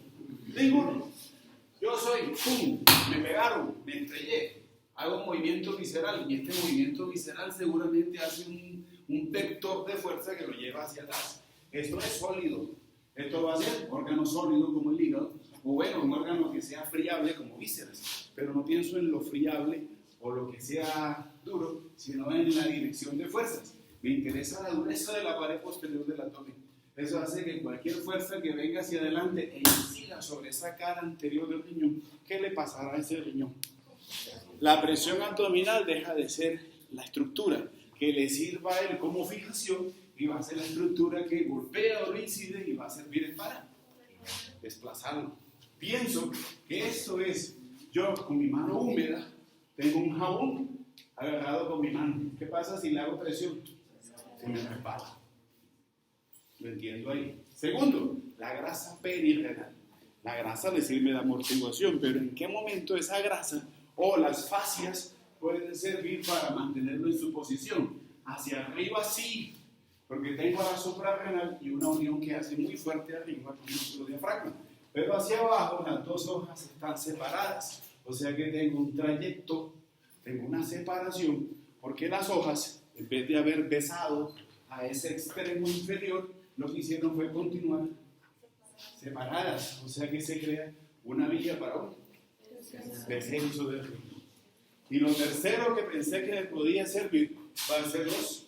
Yo soy, ¡pum!, me pegaron, me estrellé, hago un movimiento visceral y este movimiento visceral seguramente hace un vector de fuerza que lo lleva hacia atrás. Esto es sólido. Esto va a ser órgano sólido como el hígado, o bueno, un órgano que sea friable como vísceras, pero no pienso en lo friable o lo que sea duro, sino en la dirección de fuerzas. Me interesa la dureza de la pared posterior del abdomen. Eso hace que cualquier fuerza que venga hacia adelante e incida sobre esa cara anterior del riñón, ¿qué le pasará a ese riñón? La presión abdominal deja de ser la estructura que le sirva a él como fijación y va a ser la estructura que golpea o lo incide y va a servir para desplazarlo. Pienso que esto es, yo con mi mano húmeda tengo un jabón agarrado con mi mano. ¿Qué pasa si le hago presión? Se me resbala. Lo entiendo ahí. Segundo, la grasa perirenal. La grasa le sirve de amortiguación, pero ¿en qué momento esa grasa o las fascias pueden servir para mantenerlo en su posición? Hacia arriba sí, porque tengo la suprarrenal y una unión que hace muy fuerte arriba con el músculo diafragma. Pero hacia abajo las dos hojas están separadas, o sea que tengo un trayecto, tengo una separación, porque las hojas, en vez de haber besado a ese extremo inferior, lo que hicieron fue continuar separadas, o sea que se crea una vía para un descenso del riñón. Y lo tercero que pensé que le podía servir va a ser los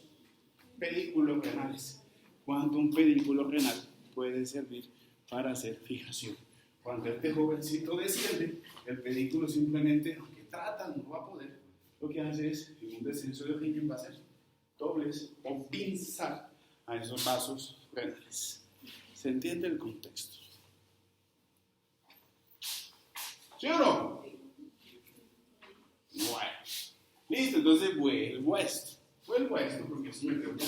pedículos renales. Cuando un pedículo renal puede servir para hacer fijación. Cuando este jovencito desciende, el pedículo simplemente, aunque trata, no va a poder, lo que hace es, en un descenso del riñón, va a hacer dobles o pinzar a esos vasos renales. ¿Se entiende el contexto? ¿Sí o no? Bueno. Listo, entonces vuelvo a esto. Porque eso me preocupa.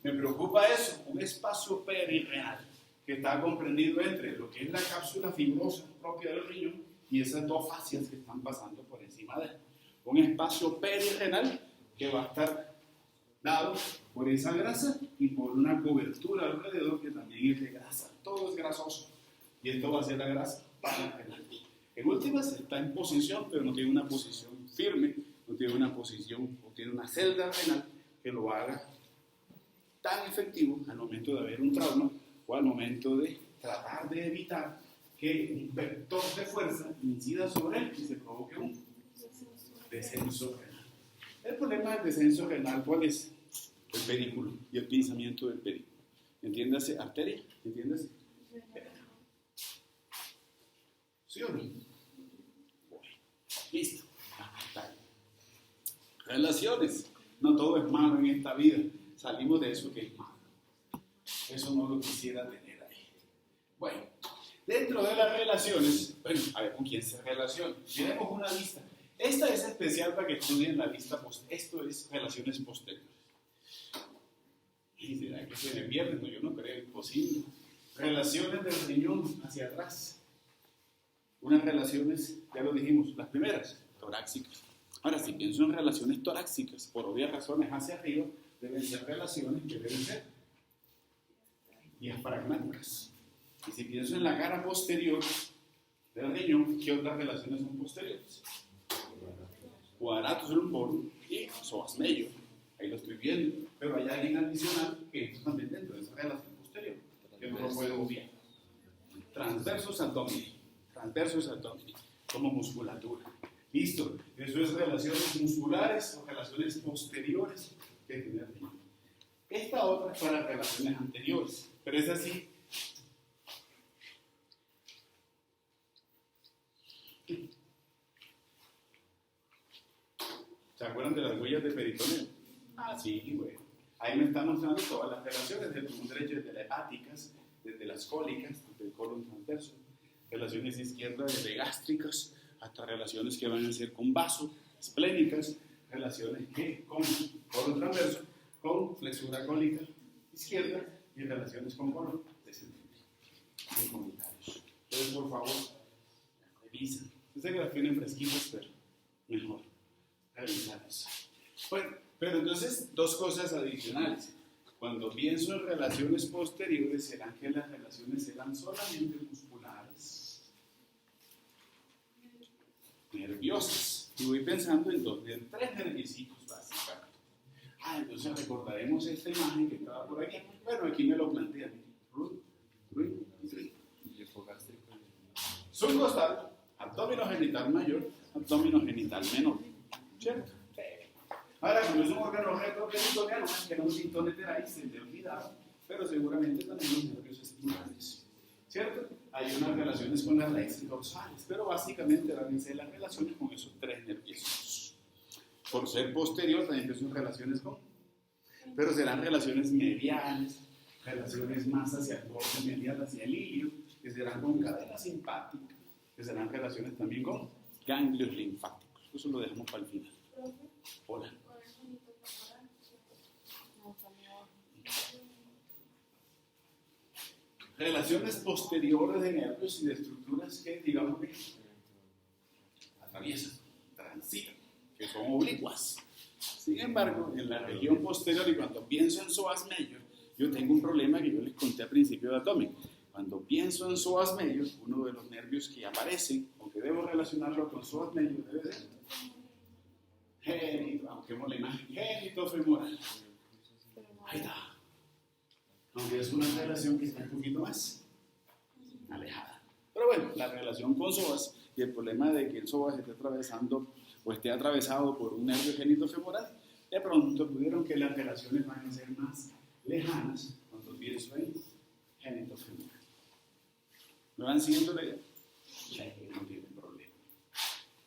Me preocupa eso, un espacio perirenal que está comprendido entre lo que es la cápsula fibrosa propia del riñón y esas dos fascias que están pasando por encima de él. Un espacio perirenal que va a estar dado por esa grasa y por una cobertura alrededor que también es de grasa. Todo es grasoso. Y esto va a ser la grasa pararenal. En últimas está en posición, pero no tiene una posición firme, no tiene una posición, o tiene una celda renal que lo haga tan efectivo al momento de haber un trauma o al momento de tratar de evitar que un vector de fuerza incida sobre él y se provoque un descenso renal. El problema del descenso renal, ¿cuál es? El pedículo y el pinzamiento del pedículo. ¿Entiéndase? Arteria, ¿entiéndase? ¿Sí o no? Bueno, listo. Relaciones. No todo es malo en esta vida. Salimos de eso que es malo. Eso no lo quisiera tener ahí. Bueno, dentro de las relaciones, bueno, a ver con quién se relaciona. Tenemos una lista. Esta es especial para que estudien la lista esto es relaciones posteriores. ¿Y será que se me pierde? No, yo no creo, imposible. Relaciones del riñón hacia atrás. Unas relaciones, ya lo dijimos, las primeras, torácicas. Ahora, si pienso en relaciones torácicas, por obvias razones hacia arriba, deben ser relaciones que deben ser diafragmáticas. Y si pienso en la cara posterior del riñón, ¿qué otras relaciones son posteriores? Cuadratus lumborum y psoas major. ahí lo estoy viendo, pero hay alguien adicional que entra también dentro de esa relación posterior, que no lo puedo obviar. Transversus abdominis, como musculatura. Listo, eso es relaciones musculares o relaciones posteriores que tiene el riñón. Esta otra es para relaciones anteriores, pero es así. ¿Se acuerdan de las huellas de peritoneo? Ah, sí, bueno. Ahí me está mostrando todas las relaciones del pulmón derecho, desde las hepáticas, desde las cólicas, desde el colon transverso, relaciones izquierdas desde gástricas, hasta relaciones que van a ser con vaso, esplénicas, relaciones que con colon transverso, con flexura cólica izquierda y relaciones con colon descendente. Sin comentarios. Entonces, por favor, revisen. Yo sé que las tienen fresquitas, pero mejor revisar eso. Bueno, pero entonces, dos cosas adicionales. Cuando pienso en relaciones posteriores, ¿serán que las relaciones serán solamente musculares? Nerviosas. Y voy pensando en tres nerviositos básicamente. Entonces recordaremos esta imagen que estaba por aquí. Bueno, aquí me lo plantean. Subcostal, abdomino genital mayor, abdomino genital menor. ¿Cierto? Ahora, como es un órgano retroperitoneal, que no sintonetera y se te olvidaba, pero seguramente también los nervios espinales. ¿Cierto? Hay unas relaciones con las raíces dorsales, pero básicamente van a ser las relaciones con esos tres nervios. Por ser posterior, también son relaciones con, pero serán relaciones mediales, relaciones más hacia el borde medial, hacia el ilio, que serán con cadena simpática, que serán relaciones también con ganglios linfáticos. Eso lo dejamos para el final. Hola. Relaciones posteriores de nervios y de estructuras que, digamos, que atraviesan, transitan, que son oblicuas. Sin embargo, en la región posterior, y cuando pienso en psoas major, yo tengo un problema que yo les conté al principio de abdomen. Cuando pienso en psoas major, uno de los nervios que aparecen, aunque debo relacionarlo con psoas major, debe ser génito, aunque la imagen, génito femoral. Ahí está. Aunque es una relación que está un poquito más alejada. Pero bueno, la relación con psoas y el problema de que el psoas esté atravesando o esté atravesado por un nervio genitofemoral, de pronto pudieron que las relaciones van a ser más lejanas cuando pienso en genitofemoral. ¿Me van siguiendo la idea? Sí, no tiene problema.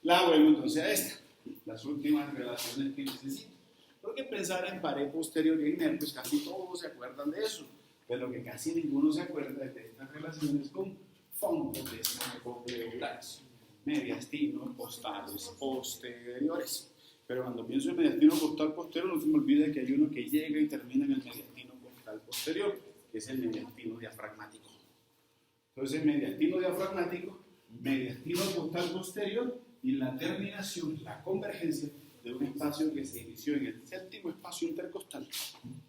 La vuelvo entonces a esta. Las últimas relaciones que necesito. Porque pensar en pared posterior y en nervios, casi todos se acuerdan de eso. Pero lo que casi ninguno se acuerda es de estas relaciones con fondos de saco pleurares, mediastinos costales posteriores. Pero cuando pienso en mediastino costal posterior, no se me olvida que hay uno que llega y termina en el mediastino costal posterior, que es el mediastino diafragmático. Entonces, mediastino diafragmático, mediastino costal posterior y la terminación, la convergencia de un espacio que se inició en el séptimo espacio intercostal,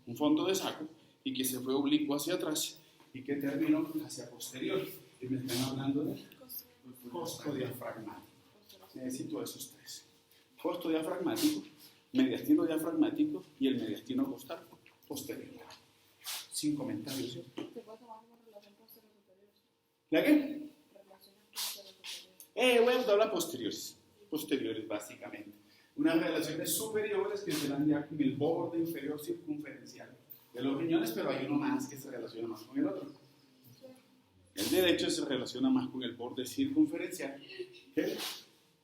un fondo de saco, y que se fue oblicuo hacia atrás y que terminó hacia posterior. Y me están hablando del costo diafragmático. Necesito esos tres. Costo diafragmático, mediastino diafragmático y el mediastino costal posterior. Sin comentarios, ¿cierto? ¿Se puede tomar como relación posterior-superior? ¿La qué? Relaciones posterior-superior. Voy a hablar posteriores básicamente. Unas relaciones superiores que serán ya con el borde inferior circunferencial de los riñones, pero hay uno más que se relaciona más con el otro. El derecho se relaciona más con el borde circunferencial, ¿qué?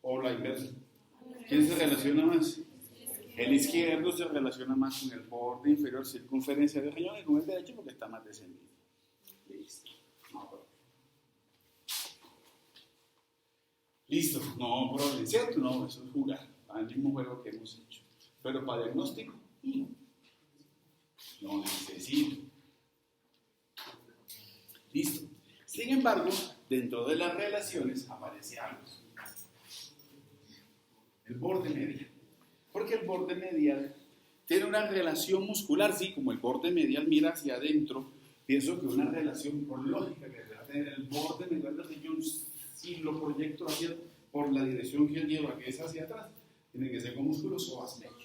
O la inversa. ¿Quién se relaciona más? El izquierdo se relaciona más con el borde inferior circunferencial del riñón y con el derecho porque está más descendido. Listo. Listo. No problema, ¿cierto? No, eso es jugar. Al mismo juego que hemos hecho. Pero para diagnóstico, no necesito. Listo. Sin embargo, dentro de las relaciones aparece algo. El borde medial. Porque el borde medial tiene una relación muscular, sí, como el borde medial mira hacia adentro, pienso que una relación por lógica que debe tener el borde medial del riñón, si lo proyecto hacia por la dirección que él lleva, que es hacia atrás, tiene que ser con músculos psoas major.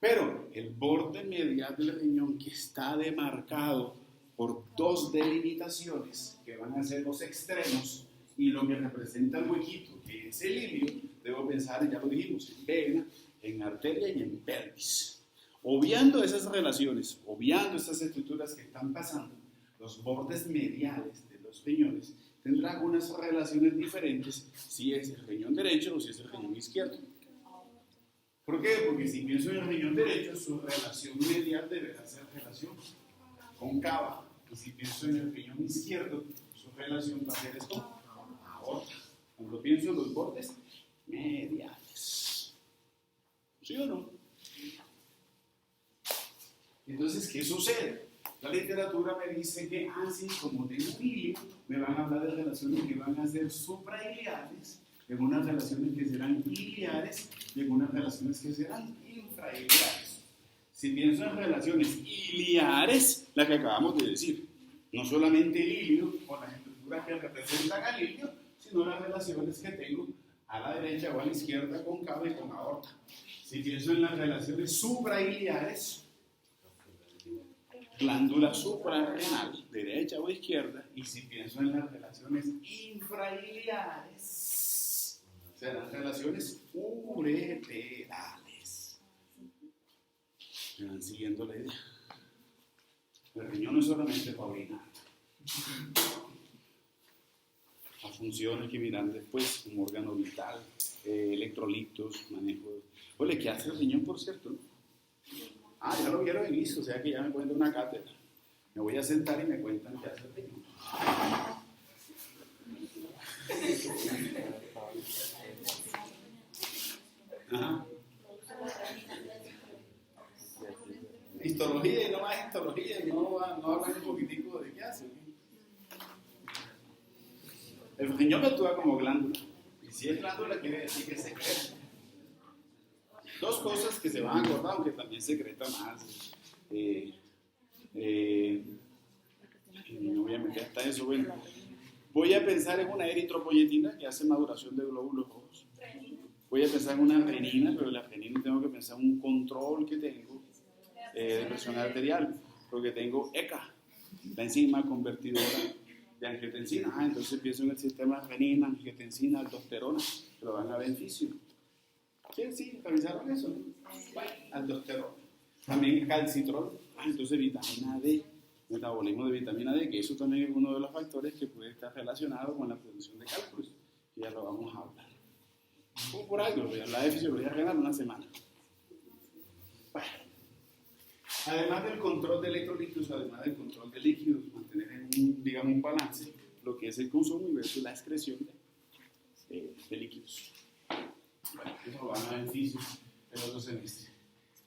Pero el borde medial del riñón, que está demarcado por dos delimitaciones que van a ser los extremos y lo que representa el huequito, que es el ilio, debo pensar, ya lo dijimos, en vena, en arteria y en pelvis. Obviando esas relaciones, obviando estas estructuras que están pasando, los bordes mediales de los riñones tendrán unas relaciones diferentes si es el riñón derecho o si es el riñón izquierdo. ¿Por qué? Porque si pienso en el riñón derecho, su relación medial deberá ser relación cóncava. Y si pienso en el riñón izquierdo, su relación va a ser esto, aorta. Cuando pienso en los bordes mediales. ¿Sí o no? Entonces, ¿qué sucede? La literatura me dice que, así como tengo un ilio, me van a hablar de relaciones que van a ser suprailiares, en unas relaciones que serán iliares y en unas relaciones que serán infrailiares. Si pienso en relaciones iliares, las que acabamos de decir, no solamente el ilio o las estructuras que representan al ilio, sino las relaciones que tengo a la derecha o a la izquierda con cava y con aorta. Si pienso en las relaciones suprailiares, glándula suprarrenal, derecha o izquierda, y si pienso en las relaciones infrailiares, serán relaciones ureterales. ¿Me van siguiendo la idea? El riñón no es solamente para orinar. Las funciones que miran después, un órgano vital, electrolitos, manejo. Oye, ¿qué hace el riñón, por cierto? Ah, ya lo vieron y listo, o sea que ya me cuenta una cátedra. Me voy a sentar y me cuentan qué hace el riñón. Ajá. Histología y no más histología, y no hablan un poquitico de qué hace. El riñón actúa como glándula, y si es glándula quiere decir que secreta. Dos cosas que se van a acordar, aunque también secreta más. No voy a meter hasta eso. Bueno, voy a pensar en una eritropoyetina que hace maduración de glóbulos rojos. Voy a pensar en una renina, pero la renina tengo que pensar en un control que tengo de presión arterial, porque tengo ECA, la enzima convertidora de angiotensina. Entonces pienso en el sistema renina, angiotensina, aldosterona, que lo van a beneficio. Sí, revisaron eso, ¿no? Bueno, aldosterona. También calcitrol, entonces vitamina D, metabolismo de vitamina D, que eso también es uno de los factores que puede estar relacionado con la producción de cálculos, que ya lo vamos a hablar. Por algo, voy a hablar de fisiología renal una semana. Bueno, además del control de electrolitos, además del control de líquidos, mantener un balance, lo que es el consumo y versus la excreción de líquidos. Bueno, eso lo van a beneficiar el otro semestre.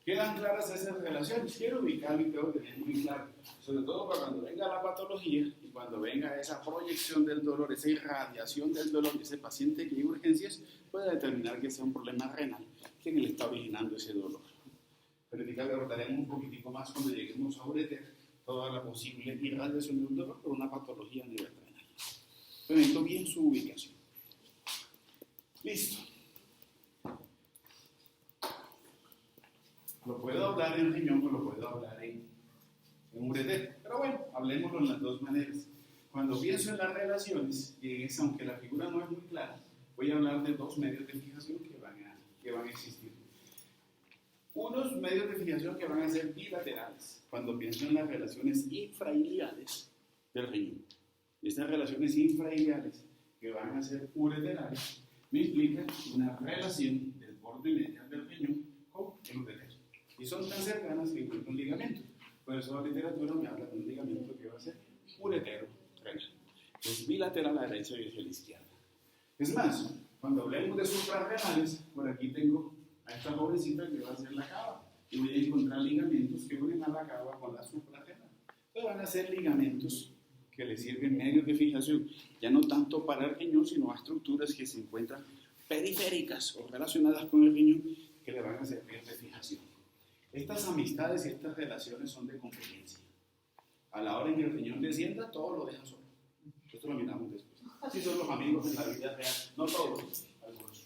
¿Quedan claras esas relaciones? Quiero ubicarlo y tengo que tener muy claro, sobre todo para cuando venga la patología y cuando venga esa proyección del dolor, esa irradiación del dolor, ese paciente que tiene urgencias pueda determinar que sea un problema renal que le está originando ese dolor. Pero que abordaremos un poquitico más cuando lleguemos a ureter toda la posible irradiación del dolor por una patología a nivel renal. Pero necesito bien su ubicación. Listo. Lo puedo hablar en riñón o lo puedo hablar en ureter. Pero bueno, hablemoslo en las dos maneras. Cuando pienso en las relaciones, aunque la figura no es muy clara, voy a hablar de dos medios de fijación que van a existir. Unos medios de fijación que van a ser bilaterales, cuando pienso en las relaciones infrailiares del riñón. Estas relaciones infrailiares que van a ser ureterales me implican una relación del borde medial del riñón con el ureter. Y son tan cercanas que encuentro un ligamento. Por eso la literatura me habla de un ligamento que va a ser uretero renal. Es bilateral a la derecha y hacia la izquierda. Es más, cuando hablemos de suprarrenales, por aquí tengo a esta pobrecita que va a ser la cava. Y voy a encontrar ligamentos que unen a la cava con la suprarrenal. Pero van a ser ligamentos que le sirven medios de fijación, ya no tanto para el riñón, sino a estructuras que se encuentran periféricas o relacionadas con el riñón que le van a servir de fijación. Estas amistades y estas relaciones son de conveniencia. A la hora en que el riñón descienda, todo lo deja solo. Esto lo miramos después. Así son los amigos en la vida real. No todos, algunos.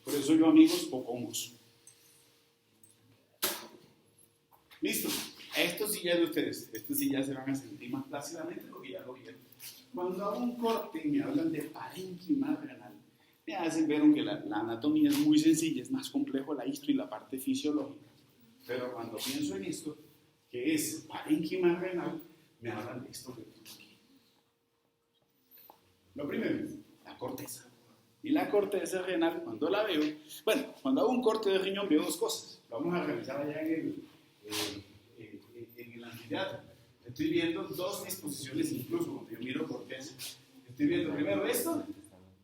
Por eso yo amigos pocongos. Listo. Esto sí ya es de ustedes. Esto sí ya se van a sentir más plácidamente porque ya lo vieron. Cuando hago un corte y me hablan de parénquima renal, me hacen ver que la anatomía es muy sencilla, es más complejo la histo y la parte fisiológica. Pero cuando pienso en esto, que es parénquima renal, me hablan de esto que tengo aquí. Lo primero, la corteza. Y la corteza renal, cuando la veo, bueno, cuando hago un corte de riñón veo dos cosas. Lo vamos a revisar allá en el anfiteatro. Estoy viendo dos disposiciones, incluso cuando yo miro corteza. Estoy viendo primero esto,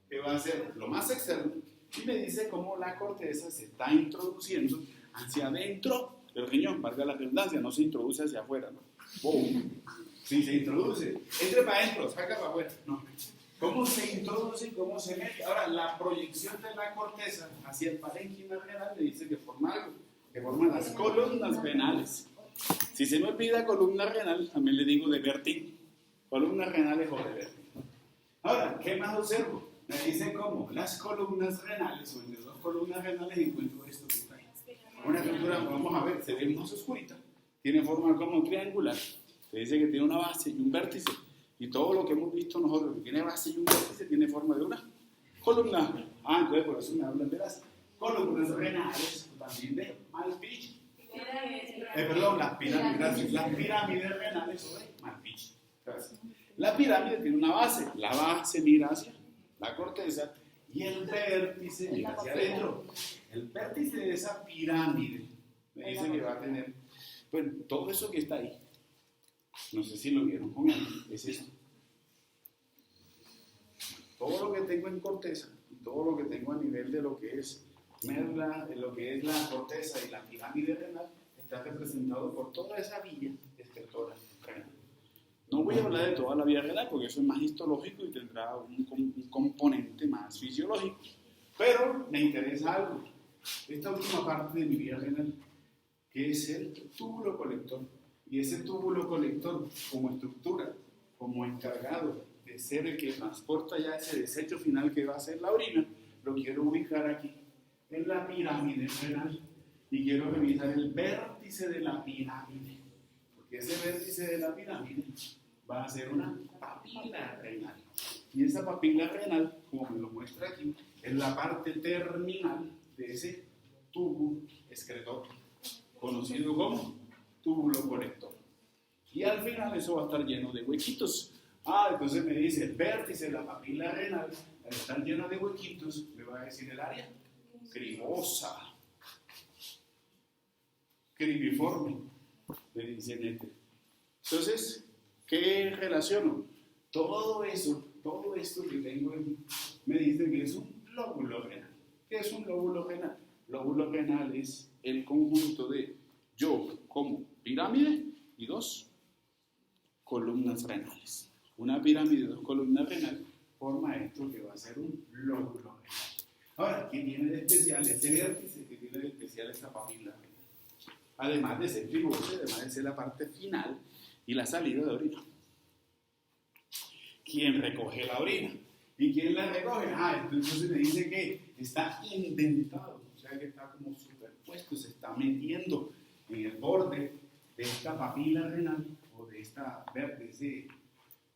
que va a ser lo más externo, y me dice cómo la corteza se está introduciendo hacia adentro del riñón, valga la redundancia, no se introduce hacia afuera, ¿no? ¡Boom! Sí, se introduce, entre para adentro, saca para afuera, no. ¿Cómo se introduce y cómo se mete? Ahora, la proyección de la corteza hacia el parénquima renal me dice que forma algo, que forma las columnas renales. Si se me olvida columna renal, también le digo de vértigo. Columnas renales o de vértigo. Ahora, ¿qué más observo? Me dice cómo las columnas renales, o entre dos columnas renales encuentro esto que está ahí. Una estructura, vamos a ver, se ve más oscurita. Tiene forma como triangular. Se dice que tiene una base y un vértice. Y todo lo que hemos visto nosotros que tiene base y un vértice tiene forma de una columna. Entonces por eso me hablan de las columnas renales, también de Malpich. Perdón, las pirámides renales o de Malpich. La pirámide tiene una base. La base mira hacia la corteza y el vértice mira hacia adentro. El vértice de esa pirámide me dice que va a tener, bueno, todo eso que está ahí. No sé si lo vieron con él, es eso. Todo lo que tengo en corteza y todo lo que tengo a nivel de lo que es lo que es la corteza y la pirámide renal está representado por toda esa vía excretora renal. No voy a hablar de toda la vía renal porque eso es más histológico y tendrá un componente más fisiológico. Pero me interesa algo. Esta última parte de mi vía renal, que es el túbulo colector. Y ese túbulo colector, como estructura, como encargado de ser el que transporta ya ese desecho final que va a ser la orina, lo quiero ubicar aquí, en la pirámide renal. Y quiero revisar el vértice de la pirámide. Porque ese vértice de la pirámide va a ser una papila renal. Y esa papila renal, como me lo muestra aquí, es la parte terminal de ese tubo excretor, conocido como túbulo colector. Y al final eso va a estar lleno de huequitos. Entonces me dice, el vértice de la papila renal, al estar lleno de huequitos, me va a decir el área cribosa, cribiforme, me dice Nete. Entonces, ¿qué relaciono? Todo esto que tengo aquí, me dice que es un lóbulo renal. ¿Qué es un lóbulo renal? Lóbulo renal es el conjunto de yo como pirámide y dos columnas renales. Una pirámide y dos columnas renales forma esto que va a ser un lóbulo renal. Ahora, ¿qué tiene de especial este vértice? ¿Qué tiene de especial esta papila renal? Además de ser cribosa, además de ser la parte final y la salida de orina. ¿Quién recoge la orina? ¿Y quién la recoge? Entonces me dice que está indentado, o sea que está como superpuesto, se está metiendo en el borde de esta papila renal o de esta vértice,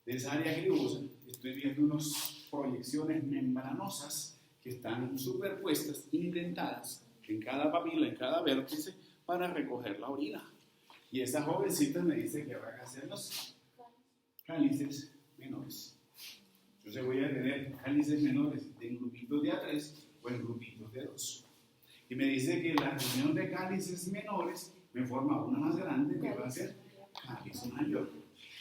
de esa área cribosa. Estoy viendo unas proyecciones membranosas que están superpuestas, indentadas en cada papila, en cada vértice, para recoger la orina. Y esa jovencita me dice que van a ser los cálices menores. Entonces voy a tener cálices menores en grupitos de A3 o en grupitos de 2. Y me dice que la reunión de cálices menores me forma una más grande que va a ser cáliz mayor.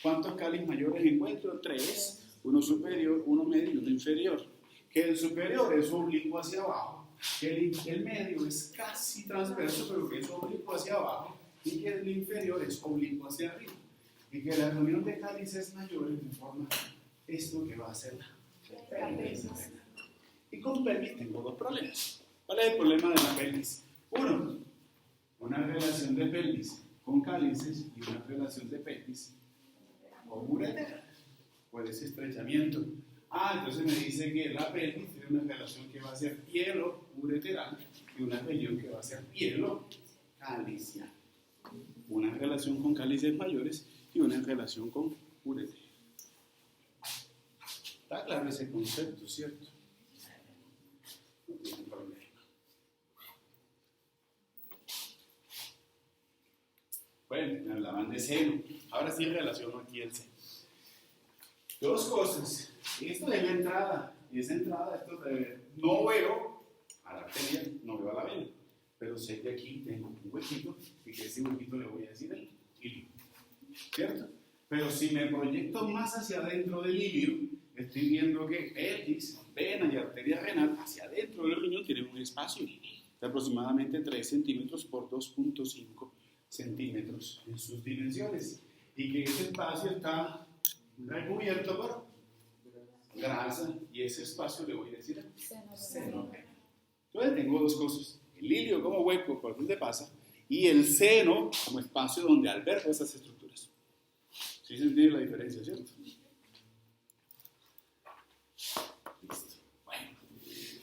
¿Cuántos cálices mayores encuentro? 3, uno superior, uno medio y uno inferior. Que el superior es oblicuo hacia abajo, que el medio es casi transverso, pero que es oblicuo hacia abajo, y que el inferior es oblicuo hacia arriba. Y que la reunión de cálices mayores me forma esto que va a ser la pelvis. Y con pelvis tengo dos problemas. ¿Cuál es el problema de la pelvis? Uno, una relación de pelvis con cálices y una relación de pelvis con ureter, por ese estrechamiento. Entonces me dice que la pelvis tiene una relación que va a ser pielo-ureteral y una región que va a ser pielo-calicial. una en relación con cálices mayores y una en relación con ureter. Está claro ese concepto, ¿cierto? No tiene problema. Bueno, me hablaban de seno. Ahora sí relaciono aquí el seno. Dos cosas. Esto es la entrada. Y esa entrada, no veo a la arteria, no veo a la vena. Pero sé que aquí tengo un huequito y que ese huequito le voy a decir el ilio. ¿Cierto? Pero si me proyecto más hacia adentro del ilio, estoy viendo que pelvis, vena y arteria renal hacia adentro del riñón tienen un espacio de aproximadamente 3 centímetros por 2.5 centímetros en sus dimensiones. Y que ese espacio está recubierto por grasa y ese espacio le voy a decir seno. Entonces tengo dos cosas: el ilio como hueco por donde pasa y el seno como espacio donde alberga esas estructuras. ¿Sí se entiende la diferencia, cierto? Listo. Bueno,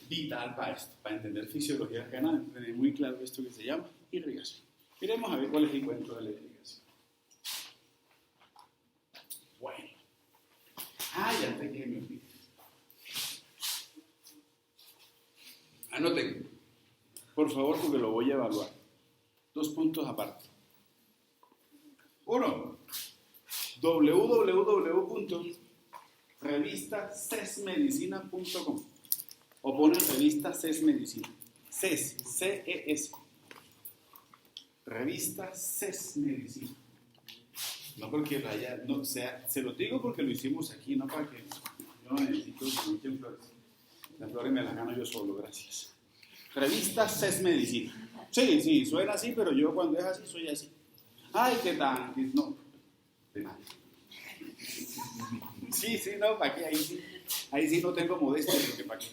vital para esto, para entender fisiología renal, tener muy claro esto que se llama irrigación. Miremos a ver cuál es el encuentro de la irrigación. Bueno. Ya antes que me olvide. Anoten, por favor, porque lo voy a evaluar. 2 puntos aparte. 1. www.revistasesmedicina.com o ponen revista CES Medicina. CES, C-E-S. Revista CES Medicina. No porque vaya, no, se lo digo porque lo hicimos aquí, no para que yo no necesito muchas flores. Las flores me las gano yo solo, gracias. Revista CES Medicina. Sí, suena así, pero yo cuando es así, soy así. Ay, qué tal, no, de nada. Sí, no, ¿para qué? Ahí sí no tengo modestia, porque ¿para qué?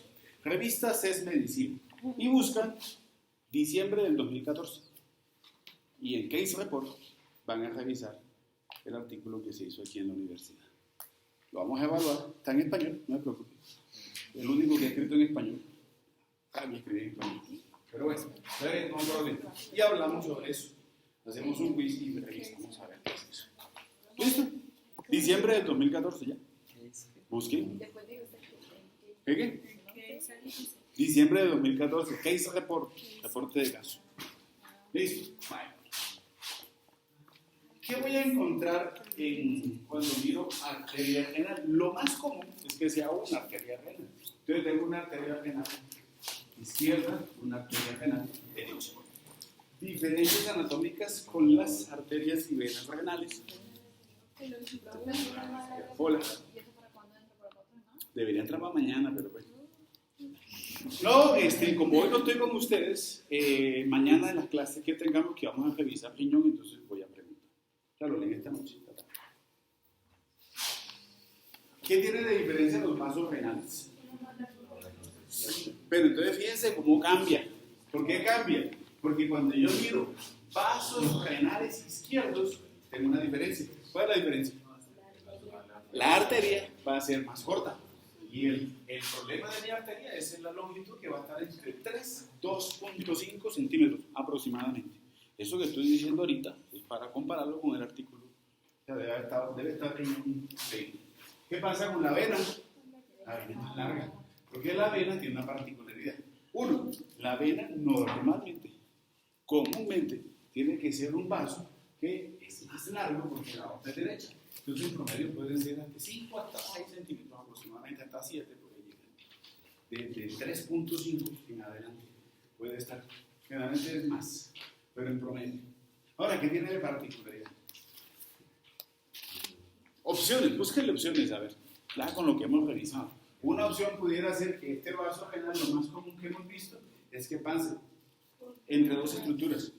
Revista CES Medicina. Y buscan diciembre del 2014. Y en Case Report van a revisar el artículo que se hizo aquí en la universidad. Lo vamos a evaluar. Está en español, no me preocupe. El único que ha escrito en español. Me escribí en español. Pero bueno, no hay problema. Y hablamos sobre eso. Hacemos un quiz y revisamos a ver qué es eso. ¿Listo? Diciembre del 2014 ya. Busquen. ¿Qué? Diciembre de 2014. Case Report. Reporte de caso. ¿Listo? Bueno. ¿Qué voy a encontrar cuando miro arteria renal? Lo más común es que sea una arteria renal. Entonces tengo una arteria renal izquierda, una arteria renal derecha. Diferencias anatómicas con las arterias y venas renales. Hola. Debería entrar para mañana, pero bueno. No, como hoy no estoy con ustedes, mañana en las clases que tengamos que vamos a revisar riñón, entonces voy a preguntar. Ya lo leen esta noche. ¿Qué tiene de diferencia los vasos renales? Pero entonces fíjense cómo cambia. ¿Por qué cambia? Porque cuando yo miro vasos renales izquierdos, tengo una diferencia. ¿Cuál es la diferencia? La arteria va a ser más corta. Y el problema de mi arteria es en la longitud, que va a estar entre 3 y 2.5 centímetros aproximadamente. Eso que estoy diciendo ahorita es para compararlo con el artículo. O sea, debe estar en un 20. ¿Qué pasa con la vena? La vena es más larga. Porque la vena tiene una particularidad. Uno, la vena normalmente, comúnmente, tiene que ser un vaso que es más largo porque la otra es derecha. Entonces, en promedio pueden ser de 5 hasta 6 centímetros, aproximadamente hasta 7 puede llegar. De 3.5 en adelante puede estar. Generalmente es más, pero en promedio. Ahora, ¿qué tiene de particularidad? Opciones, búsquenle opciones, a ver, ya con lo que hemos revisado. Una opción pudiera ser que este vaso renal, lo más común que hemos visto, es que pase entre dos estructuras.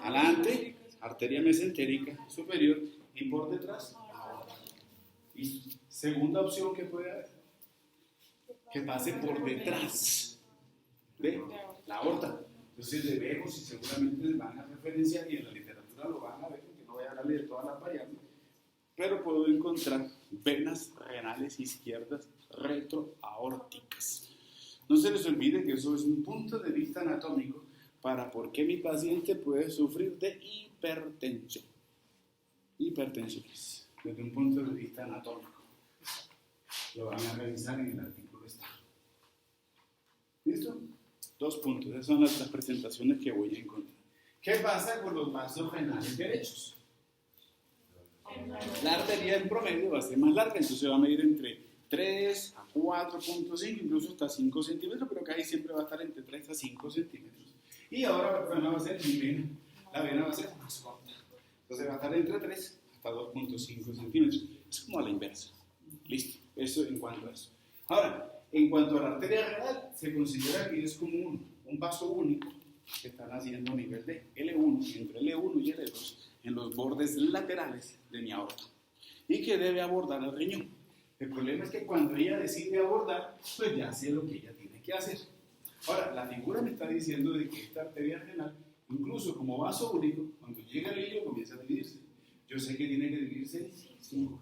Adelante, arteria mesentérica superior, y por detrás, aorta. Y segunda opción que puede haber, que pase por detrás de la aorta. Entonces debemos, y seguramente les van a referenciar, y en la literatura lo van a ver, porque no voy a hablarle de todas las variables, pero puedo encontrar venas renales izquierdas retroaórticas. No se les olvide que eso es un punto de vista anatómico para por qué mi paciente puede sufrir de hipertensión. Hipertensiones, desde un punto de vista anatómico. Lo van a revisar en el artículo está. ¿Listo? 2 puntos. Esas son las presentaciones que voy a encontrar. ¿Qué pasa con los vasos renales derechos? La arteria en promedio va a ser más larga, entonces va a medir entre 3 a 4.5, incluso hasta 5 centímetros, pero casi siempre va a estar entre 3 a 5 centímetros. Y ahora la vena va a ser mi vena. La vena va a ser más corta. Entonces va a estar entre 3 hasta 2.5 centímetros. Es como a la inversa. Listo. Eso en cuanto a eso. Ahora, en cuanto a la arteria renal, se considera que es como un vaso único que está naciendo a nivel de L1, entre L1 y L2, en los bordes laterales de mi aorta, y que debe abordar al riñón. El problema es que cuando ella decide abordar, pues ya sé lo que ella tiene que hacer. Ahora, la figura me está diciendo de que esta arteria renal, incluso como vaso único, cuando llega el hilio comienza a dividirse. Yo sé que tiene que dividirse en 5,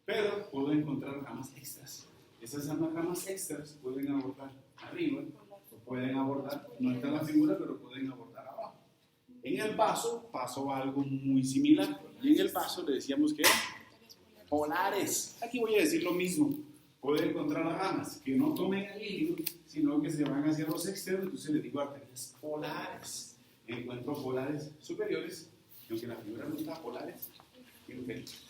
pero puedo encontrar ramas extras. Esas ramas extras pueden abordar arriba, o pueden abordar, no está en la figura, pero pueden abordar abajo. En el vaso pasó algo muy similar, y en el vaso le decíamos que polares. Aquí voy a decir lo mismo. Puedo encontrar ramas que no tomen el hilio, sino que se van hacia los extremos, entonces les digo arterias polares. Encuentro polares superiores, aunque la figura no está polares inferiores.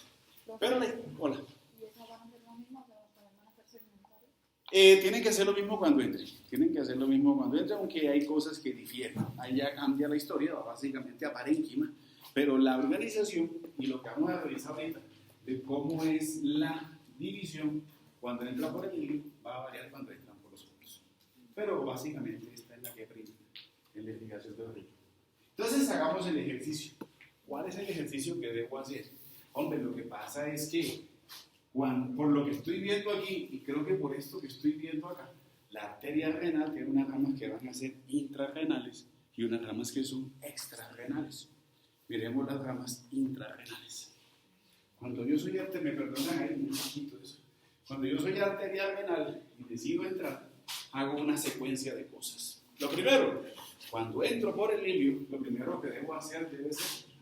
Pero hola. ¿Y esas van a ser lo mismo, pero van a ser segmentarias? Tienen que hacer lo mismo cuando entren. Tienen que hacer lo mismo cuando entren, aunque hay cosas que difieren. Ahí ya cambia la historia, va básicamente a parénquima. Pero la organización y lo que vamos a revisar ahorita de cómo es la división cuando entra por el hilio va a variar cuando entran por los polos. Pero básicamente esta es la que prima en la explicación del río. Entonces hagamos el ejercicio. ¿Cuál es el ejercicio que debo hacer? Hombre, lo que pasa es que por lo que estoy viendo aquí, y creo que por esto que estoy viendo acá, la arteria renal tiene unas ramas que van a ser intrarrenales y unas ramas que son extrarrenales. Miremos las ramas intrarrenales. Cuando yo soy arteria, me perdonan ahí un poquito eso. Cuando yo soy arteria renal y decido entrar, hago una secuencia de cosas. Lo primero, cuando entro por el hilio, lo primero que debo hacer debe ser,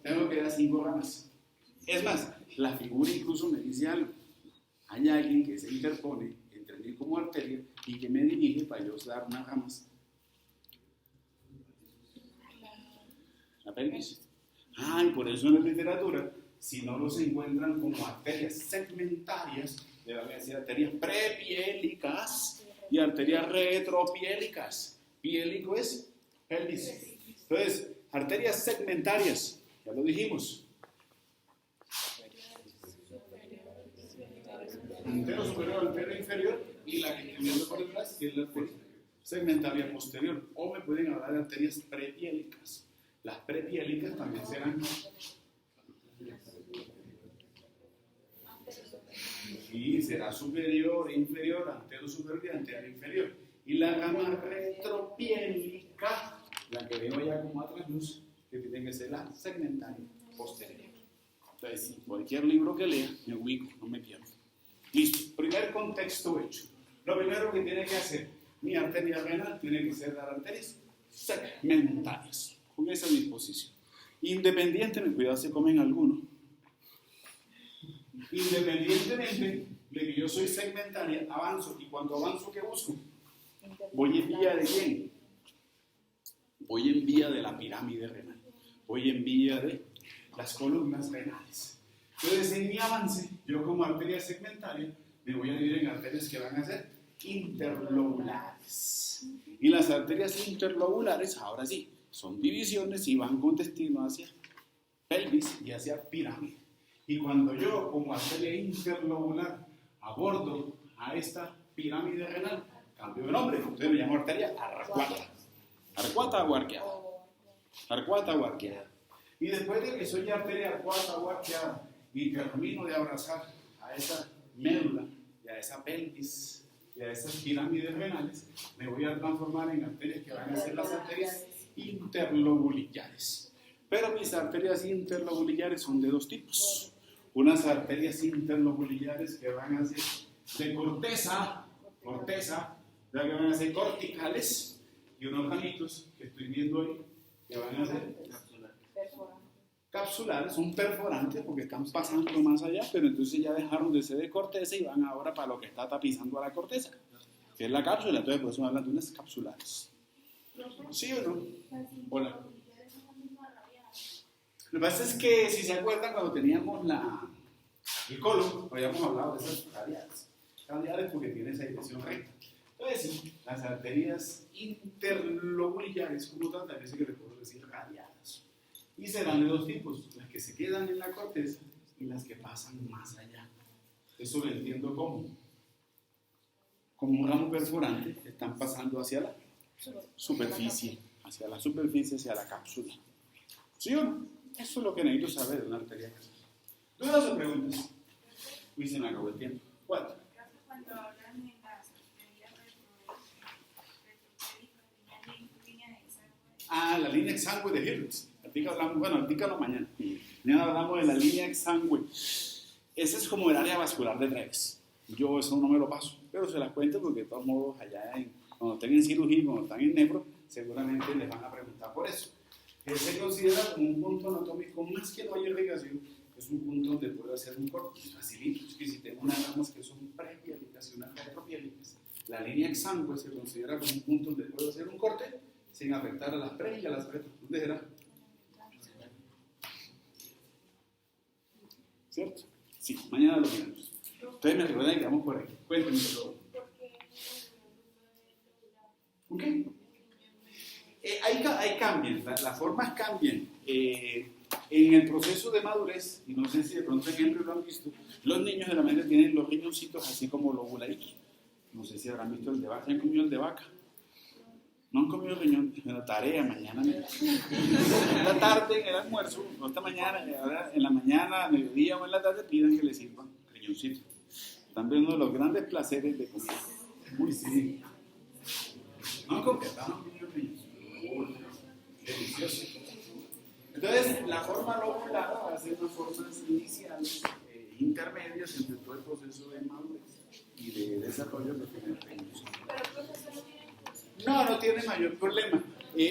tengo que dar 5 ramas. Es más, la figura incluso me dice algo. Hay alguien que se interpone entre mí como arteria y que me dirige para yo dar unas ramas. La pelvis. Y por eso en la literatura, si no los encuentran como arterias segmentarias, deben decir arterias prepiélicas y arterias retropiélicas. Piélico es pelvis. Entonces, arterias segmentarias, ya lo dijimos. Antero superior, antero inferior, y la que teniendo por detrás, que es la arteria segmentaria posterior. O me pueden hablar de arterias prepiélicas. Las prepiélicas también serán. Y será superior, inferior, antero superior y antero inferior. Y la rama retropiélica, la que veo ya como a trasluz, que tiene que ser la segmentaria posterior. Entonces, si cualquier libro que lea, me ubico, no me pierdo. Listo, primer contexto hecho. Lo primero que tiene que hacer mi arteria renal tiene que ser dar arterias segmentarias, con esa disposición. Independientemente, cuidado si comen alguno. Independientemente de que yo soy segmentaria, avanzo. Y cuando avanzo, ¿qué busco? Voy en vía de quién? Voy en vía de la pirámide renal. Voy en vía de las columnas renales. Entonces, en mi avance, yo como arteria segmentaria, me voy a dividir en arterias que van a ser interlobulares. Y las arterias interlobulares, ahora sí, son divisiones y van con destino hacia pelvis y hacia pirámide. Y cuando yo, como arteria interlobular, abordo a esta pirámide renal, cambio de nombre, entonces me llamo arteria arcuata. Arcuata o arqueada. Arcuata o arqueada. Y después de que soy arteria arcuata o arqueada y termino de abrazar a esa médula y a esa pelvis y a esas pirámides renales, me voy a transformar en arterias que van a ser las arterias interlobulillares. Pero mis arterias interlobulillares son de 2 tipos. Unas arterias interlobulillares que van a ser de corteza, ya que van a ser corticales, y unos ramitos que estoy viendo ahí que van a ser capsulares, son perforantes porque están pasando más allá, pero entonces ya dejaron de ser de corteza y van ahora para lo que está tapizando a la corteza, que es la cápsula. Entonces por eso me hablan de unas capsulares. ¿Sí o no? Hola. Lo que pasa es que, si se acuerdan, cuando teníamos el colon, habíamos hablado de esas radiales. Radiales porque tiene esa dirección recta. Entonces, sí, las arterias interlobulares, como tal, también que le puedo decir radiales. Y serán de dos tipos, las que se quedan en la corteza y las que pasan más allá. Eso lo entiendo como un ramo perforante que están pasando hacia la superficie, hacia la cápsula. ¿Sí o no? Eso es lo que necesito saber de una arteria. ¿Dudas o preguntas? Uy, se me acabó el tiempo. ¿Cuál? Cuando hablan de las arterias retrocélicas, La línea exangüe de Hirsch. Dígalo mañana. Mañana hablamos de la línea exangüe. Ese es como el área vascular de Trex. Yo eso no me lo paso, pero se las cuento porque de todos modos allá cuando estén en cirugía, cuando están en nefro, seguramente les van a preguntar por eso. Se considera como un punto anatómico más que no hay irrigación, es un punto donde puedo hacer un corte facilito. Es que si tengo unas ramas que son prepialicas y unas retropialicas, la línea exangüe se considera como un punto donde puedo hacer un corte sin afectar a las pre y a las retro. ¿Dónde era? ¿Cierto? Sí, mañana lo miramos. Entonces me recuerdan que vamos por ahí. Cuéntenme todo. ¿Ok? Ahí cambian, las formas cambian. En el proceso de madurez, y no sé si de pronto en Henry lo han visto, los niños generalmente tienen los riñoncitos así como lobuladitos. No sé si habrán visto el de vaca. ¿Han comido el de vaca? ¿No han comido el riñón? Bueno, tarea, mañana. En la tarde, en el almuerzo, no esta mañana, ahora en la mañana, a mediodía o en la tarde, pidan que les sirvan riñoncito. También uno de los grandes placeres de comer. Muy sí. No, completamos el riñón. Delicioso. Entonces, la forma lobular va a ser unas formas iniciales, intermedias entre todo el proceso de madurez y de desarrollo que tiene el riñón. No tiene mayor problema.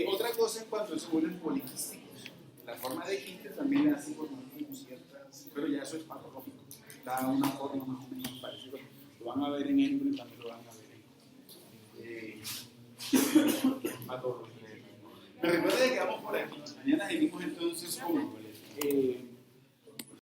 Otra cosa es cuando se vuelven poliquísticos. La forma de quinte también le hace formar como ciertas, pero ya eso es patológico. Da una forma más o menos parecida. Lo van a ver en Embry, también lo van a ver en patología. Me recuerda que vamos por aquí. Mañana seguimos entonces con